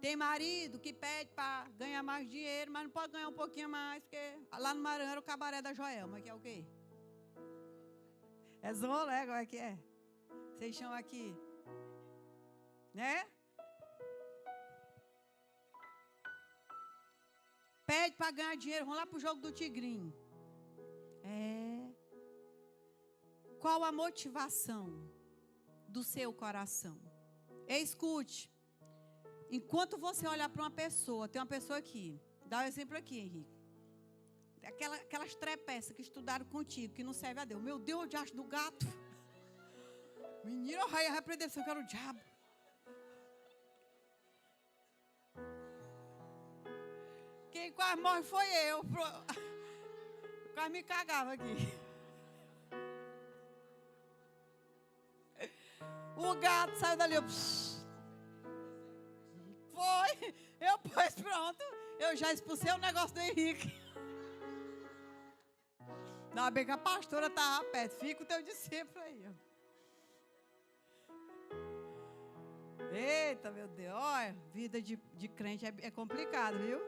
Tem marido que pede para ganhar mais dinheiro, mas não pode ganhar um pouquinho mais, porque lá no Maranhão era o cabaré da Joelma, que é o quê? É Zolé, como é que é? Vocês chamam aqui? Né? Pede para ganhar dinheiro, vamos lá para o jogo do Tigrinho. Qual a motivação do seu coração? Escute. Enquanto você olhar para uma pessoa, tem uma pessoa aqui, dá um exemplo aqui, Henrique. Aquelas trepeças que estudaram contigo, que não serve a Deus. Meu Deus, o diacho do gato. Menina, a repreensão que era o diabo. Quem quase morre foi eu. Quase me cagava aqui. O gato saiu dali. Foi. Eu pus pronto. Eu já expulsei o negócio do Henrique. Ainda bem que a pastora estava perto. Fica o teu discípulo aí. Eita, meu Deus. Olha, vida de crente é complicado, viu?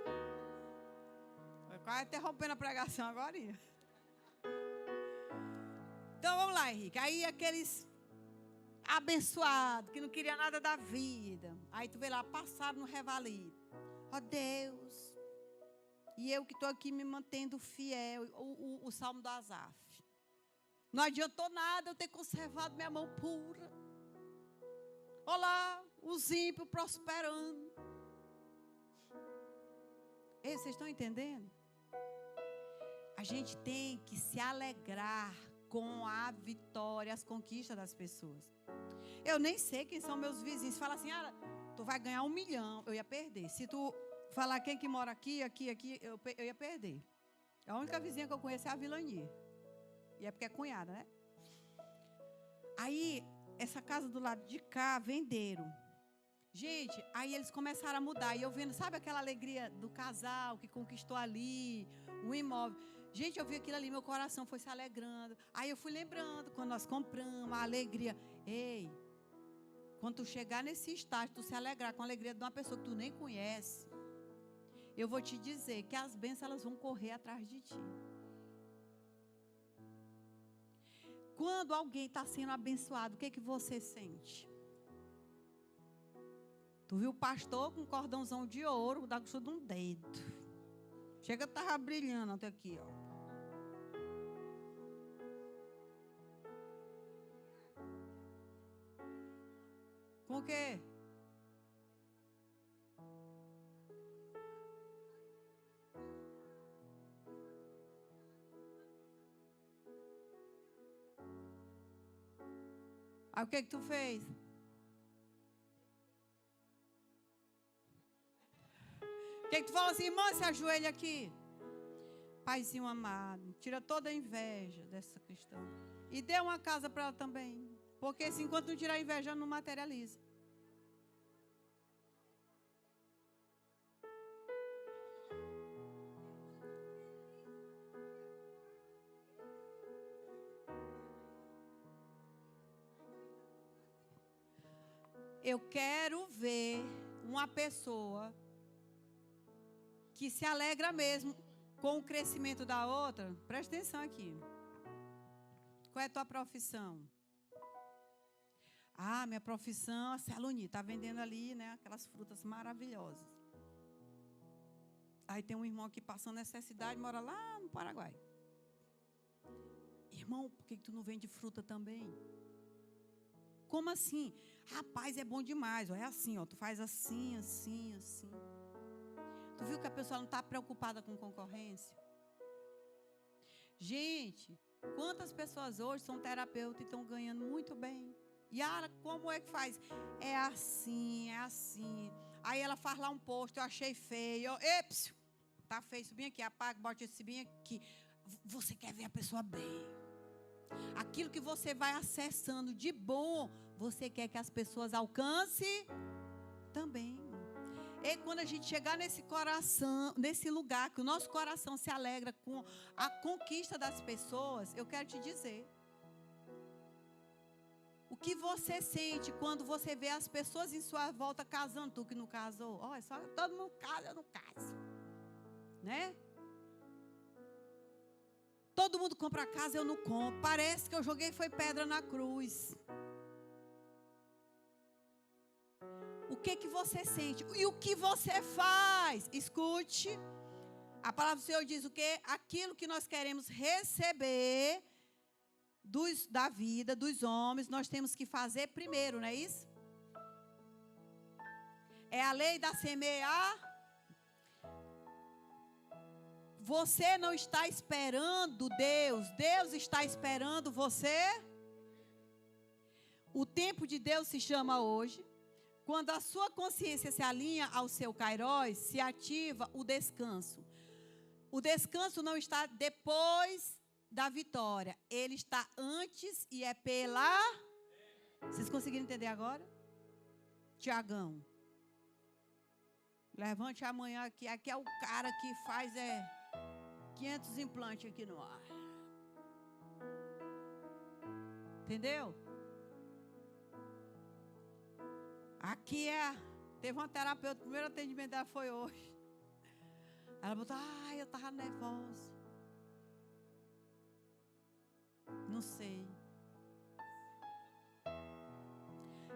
Foi quase interrompendo a pregação agora. Então, vamos lá, Henrique. Aí, aqueles abençoados, que não queriam nada da vida. Aí, tu vê lá, passaram no revalido. Ó Deus. E eu que estou aqui me mantendo fiel. O Salmo do Asaf. Não adiantou nada eu ter conservado minha mão pura. Olá, os ímpios prosperando. Ei, vocês estão entendendo? A gente tem que se alegrar com a vitória, as conquistas das pessoas. Eu nem sei quem são meus vizinhos. Fala assim, tu vai ganhar 1 milhão. Eu ia perder. Se tu falar quem que mora aqui, eu ia perder. A única vizinha que eu conheço é a Vilani. E é porque é cunhada, né? Aí, essa casa do lado de cá, venderam. Gente, aí eles começaram a mudar. E eu vendo, sabe aquela alegria do casal que conquistou ali, o imóvel. Gente, eu vi aquilo ali, meu coração foi se alegrando. Aí eu fui lembrando, quando nós compramos, a alegria. Ei, quando tu chegar nesse estágio, tu se alegrar com a alegria de uma pessoa que tu nem conhece, eu vou te dizer que as bênçãos elas vão correr atrás de ti. Quando alguém está sendo abençoado, o que que você sente? Tu viu o pastor com um cordãozão de ouro, da costura de um dedo. Chega, estava brilhando até aqui, ó. Com o quê? Aí o que que tu fez? O que tu fala assim, irmã, se ajoelha aqui. Paizinho amado, tira toda a inveja dessa cristã. E dê uma casa para ela também. Porque assim, enquanto não tirar a inveja, não materializa. Eu quero ver uma pessoa que se alegra mesmo com o crescimento da outra. Presta atenção aqui. Qual é a tua profissão? Minha profissão é Celoni. Está vendendo ali, né, aquelas frutas maravilhosas. Aí tem um irmão que passando necessidade, mora lá no Paraguai. Irmão, por que tu não vende fruta também? Como assim? Rapaz, é bom demais. Ó, é assim, ó, tu faz assim, assim, assim. Tu viu que a pessoa não está preocupada com concorrência? Gente, quantas pessoas hoje são terapeutas e estão ganhando muito bem? Yara, como é que faz? É assim, é assim. Aí ela faz lá um post, eu achei feio. Epsiu, tá feio, isso bem aqui, apaga, bota esse bem aqui. Você quer ver a pessoa bem. Aquilo que você vai acessando de bom, você quer que as pessoas alcancem também. E quando a gente chegar nesse coração, nesse lugar, que o nosso coração se alegra com a conquista das pessoas, eu quero te dizer. O que você sente quando você vê as pessoas em sua volta casando, tu que não casou? Olha, só todo mundo casa, eu não caso. Né? Todo mundo compra casa, eu não compro. Parece que eu joguei foi pedra na cruz. O que que você sente? E o que você faz? Escute. A palavra do Senhor diz o quê? Aquilo que nós queremos receber da vida, dos homens, nós temos que fazer primeiro, não é isso? É a lei da semear. Você não está esperando Deus, Deus está esperando você. O tempo de Deus se chama hoje. Quando a sua consciência se alinha ao seu kairós, se ativa o descanso. O descanso não está depois da vitória. Ele está antes e é pela... Vocês conseguiram entender agora? Tiagão. Levante amanhã aqui. Aqui é o cara que faz 500 implantes aqui no ar. Entendeu? Aqui teve uma terapeuta, o primeiro atendimento dela foi hoje. Ela botou, eu estava nervosa. Não sei.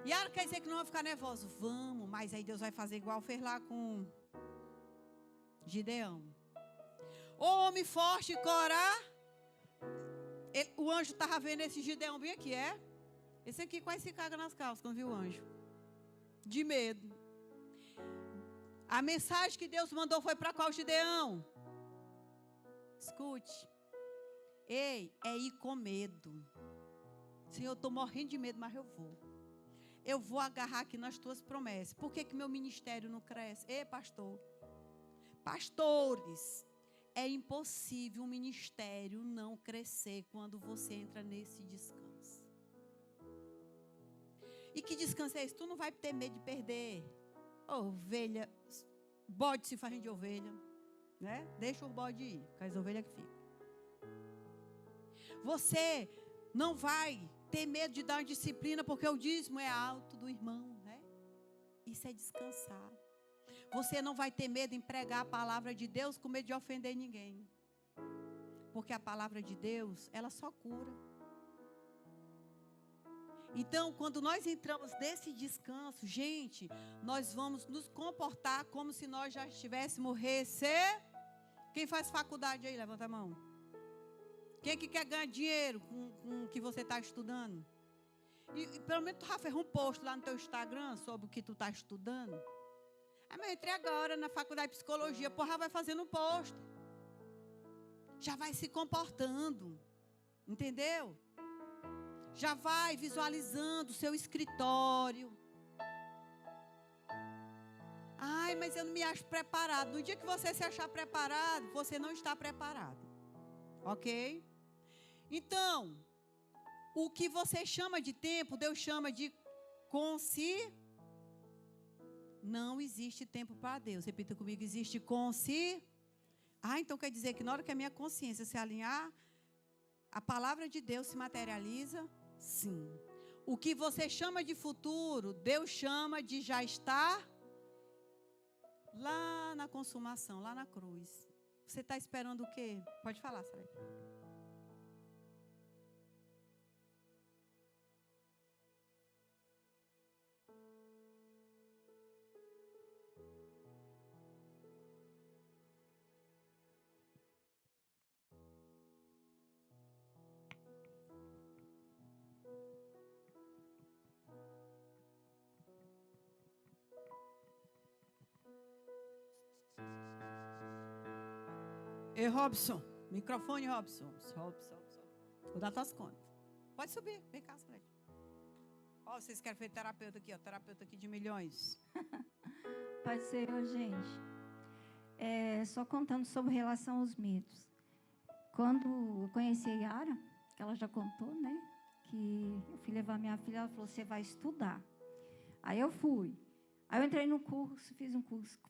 E ela quer dizer que não vai ficar nervoso. Vamos, mas aí Deus vai fazer igual fez lá com Gideão. Ô homem forte, Corá. O anjo estava vendo esse Gideão bem aqui, Esse aqui quase se caga nas calças quando viu o anjo. De medo. A mensagem que Deus mandou foi para qual Gideão? Escute. Ei, é ir com medo. Senhor, eu estou morrendo de medo, mas eu vou. Eu vou agarrar aqui nas tuas promessas. Por que meu ministério não cresce? Ei, pastor. Pastores, é impossível um ministério não crescer quando você entra nesse descanso. E que descanso é esse? Tu não vai ter medo de perder. Ovelha, bode se faz de ovelha, né? Deixa o bode ir, com as ovelhas que ficam. Você não vai ter medo de dar uma disciplina, porque o dízimo é alto do irmão, né? Isso é descansar. Você não vai ter medo em pregar a palavra de Deus com medo de ofender ninguém. Porque a palavra de Deus, ela só cura. Então, quando nós entramos nesse descanso, gente, nós vamos nos comportar como se nós já estivéssemos Quem faz faculdade aí? Levanta a mão. Quem que quer ganhar dinheiro com o que você está estudando? E pelo menos tu já fez um post lá no teu Instagram sobre o que tu está estudando. Mas eu entrei agora na faculdade de psicologia. Porra, vai fazendo um post. Já vai se comportando. Entendeu? Já vai visualizando o seu escritório. Ai, mas eu não me acho preparado. No dia que você se achar preparado, você não está preparado. Ok? Então, o que você chama de tempo, Deus chama de Não existe tempo para Deus. Repita comigo, existe então quer dizer que na hora que a minha consciência se alinhar, a palavra de Deus se materializa? Sim. O que você chama de futuro, Deus chama de já estar lá na consumação, lá na cruz. Você está esperando o quê? Pode falar, Sarai. Ei, Robson. Microfone, Robson. Vou dar tuas contas. Pode subir. Vem cá, Fred. Ó, vocês querem ver terapeuta aqui, ó. Terapeuta aqui de milhões. Pai do Senhor, gente. Só contando sobre relação aos medos. Quando eu conheci a Yara, que ela já contou, né? Que eu fui levar minha filha, ela falou, você vai estudar. Aí eu fui. Aí eu entrei no curso, fiz um curso.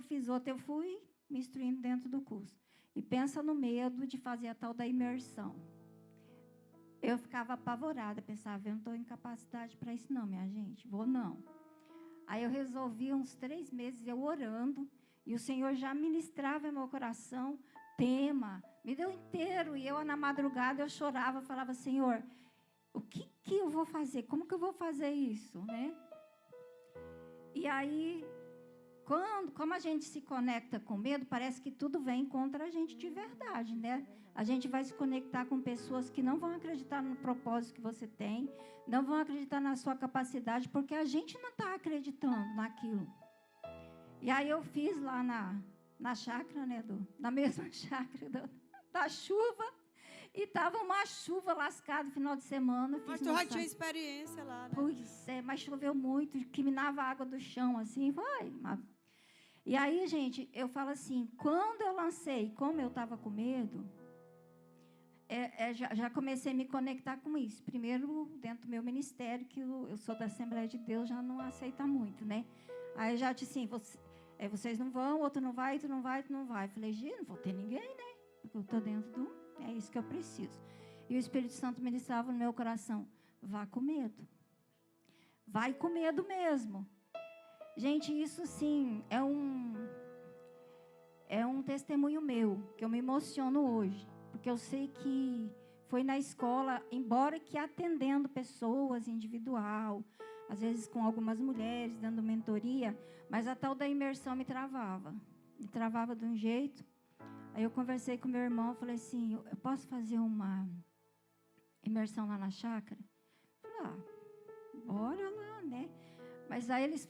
Fiz outro. Eu fui me instruindo dentro do curso. E pensa no medo de fazer a tal da imersão. Eu ficava apavorada, pensava, eu não estou em capacidade para isso não, minha gente, vou não. Aí eu resolvi, uns 3 meses, eu orando, e o Senhor já ministrava em meu coração, tema, me deu inteiro, e eu na madrugada eu chorava, falava, Senhor, o que eu vou fazer? Como que eu vou fazer isso, né? E aí, como a gente se conecta com medo, parece que tudo vem contra a gente de verdade, né? A gente vai se conectar com pessoas que não vão acreditar no propósito que você tem, não vão acreditar na sua capacidade, porque a gente não está acreditando naquilo. E aí eu fiz lá na chácara, né? Na mesma chácara da chuva, e estava uma chuva lascada no final de semana. Mas tu já tinha experiência lá, né? Pois é, mas choveu muito, que minava a água do chão, assim, E aí, gente, eu falo assim, quando eu lancei, como eu estava com medo, já comecei a me conectar com isso. Primeiro, dentro do meu ministério, que eu sou da Assembleia de Deus, já não aceita muito, né? Aí já disse assim, vocês não vão, outro não vai, tu não vai, tu não vai. Eu falei, gente, não vou ter ninguém, né? Porque eu estou dentro do... É isso que eu preciso. E o Espírito Santo ministrava no meu coração, vá com medo. Vai com medo mesmo. Gente, isso sim é um testemunho meu, que eu me emociono hoje. Porque eu sei que foi na escola, embora que atendendo pessoas individual, às vezes com algumas mulheres, dando mentoria, mas a tal da imersão me travava. Me travava de um jeito. Aí eu conversei com meu irmão, falei assim, eu posso fazer uma imersão lá na chácara? Eu falei, bora lá, né? Mas aí eles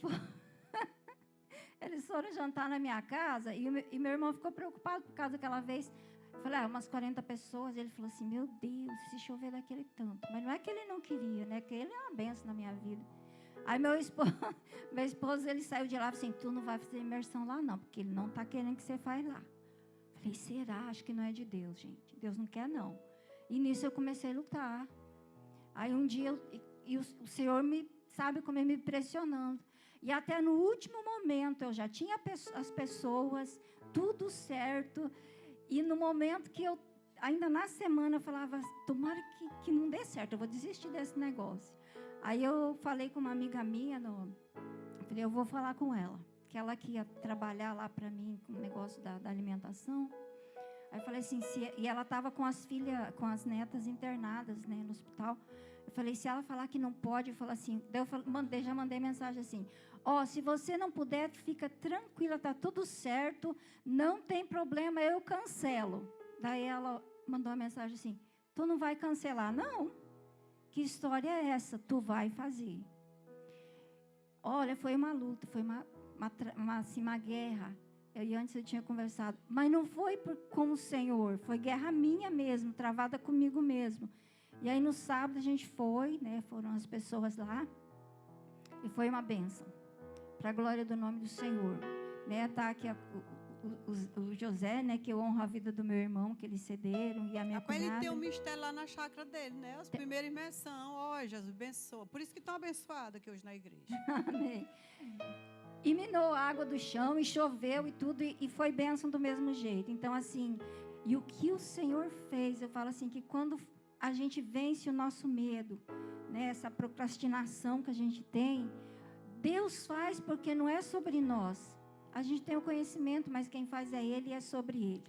foram jantar na minha casa e meu irmão ficou preocupado por causa daquela vez. Eu falei, umas 40 pessoas. Ele falou assim, meu Deus, se chover daquele tanto. Mas não é que ele não queria, né? Que ele é uma benção na minha vida. Aí meu esposo, ele saiu de lá e falou assim, tu não vai fazer imersão lá não, porque ele não está querendo que você faça lá. Falei, será? Acho que não é de Deus, gente. Deus não quer, não. E nisso eu comecei a lutar. Aí um dia, o Senhor sabe como me pressionando. E até no último momento, eu já tinha as pessoas, tudo certo. E no momento que ainda na semana, eu falava, tomara que não dê certo, eu vou desistir desse negócio. Aí eu falei com uma amiga minha, falei, eu vou falar com ela. Que ela que ia trabalhar lá para mim com o negócio da alimentação. Aí eu falei assim, e ela estava com as netas internadas, né, no hospital. Eu falei, se ela falar que não pode, eu falo assim, já mandei mensagem assim, se você não puder, fica tranquila, tá tudo certo, não tem problema, eu cancelo. Daí ela mandou uma mensagem assim, tu não vai cancelar? Não. Que história é essa? Tu vai fazer. Olha, foi uma luta, foi uma guerra. Antes eu tinha conversado, mas não foi com o Senhor, foi guerra minha mesmo, travada comigo mesmo. E aí no sábado a gente foi, né, foram as pessoas lá, e foi uma bênção, para a glória do nome do Senhor. Né, tá aqui o José, né, que eu honro a vida do meu irmão, que eles cederam, e a minha cunhada. Ele tem um mistério lá na chácara dele, né, as primeiras imersões, Jesus abençoa, por isso que estão abençoados aqui hoje na igreja. Amém. E minou a água do chão, e choveu e tudo, e foi bênção do mesmo jeito. Então, assim, e o que o Senhor fez, eu falo assim, que quando a gente vence o nosso medo, né, essa procrastinação que a gente tem, Deus faz porque não é sobre nós. A gente tem o conhecimento, mas quem faz é Ele e é sobre Ele.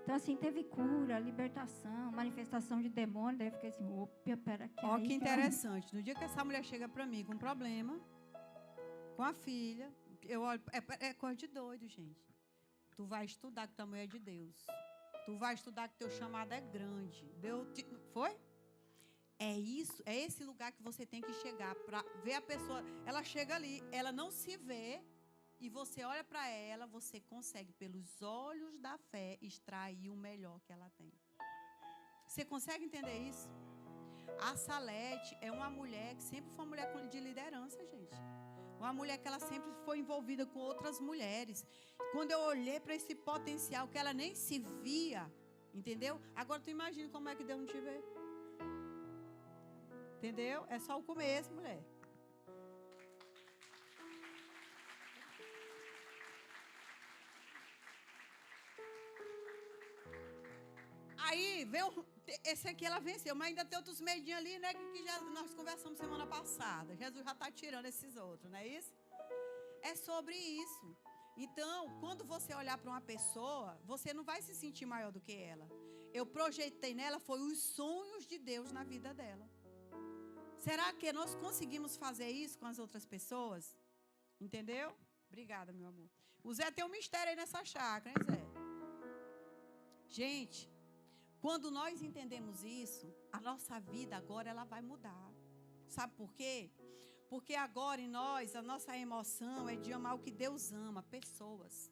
Então, assim, teve cura, libertação, manifestação de demônio, daí eu fiquei assim, opa, peraí. Olha que interessante, no dia que essa mulher chega para mim com um problema, com a filha, eu olho, é coisa de doido, gente. Tu vai estudar que tu é mulher de Deus. Tu vai estudar que teu chamado é grande. Foi? É isso, é esse lugar que você tem que chegar para ver a pessoa. Ela chega ali, ela não se vê, e você olha para ela, você consegue, pelos olhos da fé, extrair o melhor que ela tem. Você consegue entender isso? A Salete é uma mulher que sempre foi uma mulher de liderança, gente. Uma mulher que ela sempre foi envolvida com outras mulheres. Quando eu olhei para esse potencial que ela nem se via, entendeu? Agora tu imagina como é que Deus não te vê. Entendeu? É só o começo, mulher. Aí, esse aqui ela venceu, mas ainda tem outros medinhos ali, né? Que já nós conversamos semana passada. Jesus já está tirando esses outros, não é isso? É sobre isso. Então, quando você olhar para uma pessoa, você não vai se sentir maior do que ela. Eu projetei nela, foi os sonhos de Deus na vida dela. Será que nós conseguimos fazer isso com as outras pessoas? Entendeu? Obrigada, meu amor. O Zé tem um mistério aí nessa chácara, hein, Zé? Gente, quando nós entendemos isso, a nossa vida agora ela vai mudar. Sabe por quê? Porque agora em nós, a nossa emoção é de amar o que Deus ama, pessoas.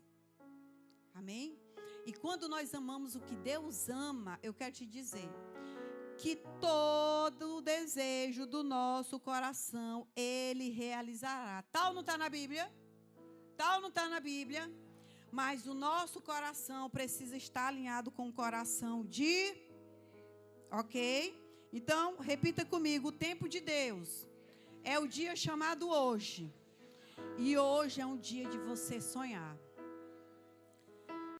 Amém? E quando nós amamos o que Deus ama, eu quero te dizer que todo o desejo do nosso coração, Ele realizará. Tal não está na Bíblia? Tal não está na Bíblia? Mas o nosso coração precisa estar alinhado com o coração de... Ok? Então, repita comigo, o tempo de Deus é o dia chamado hoje. E hoje é um dia de você sonhar.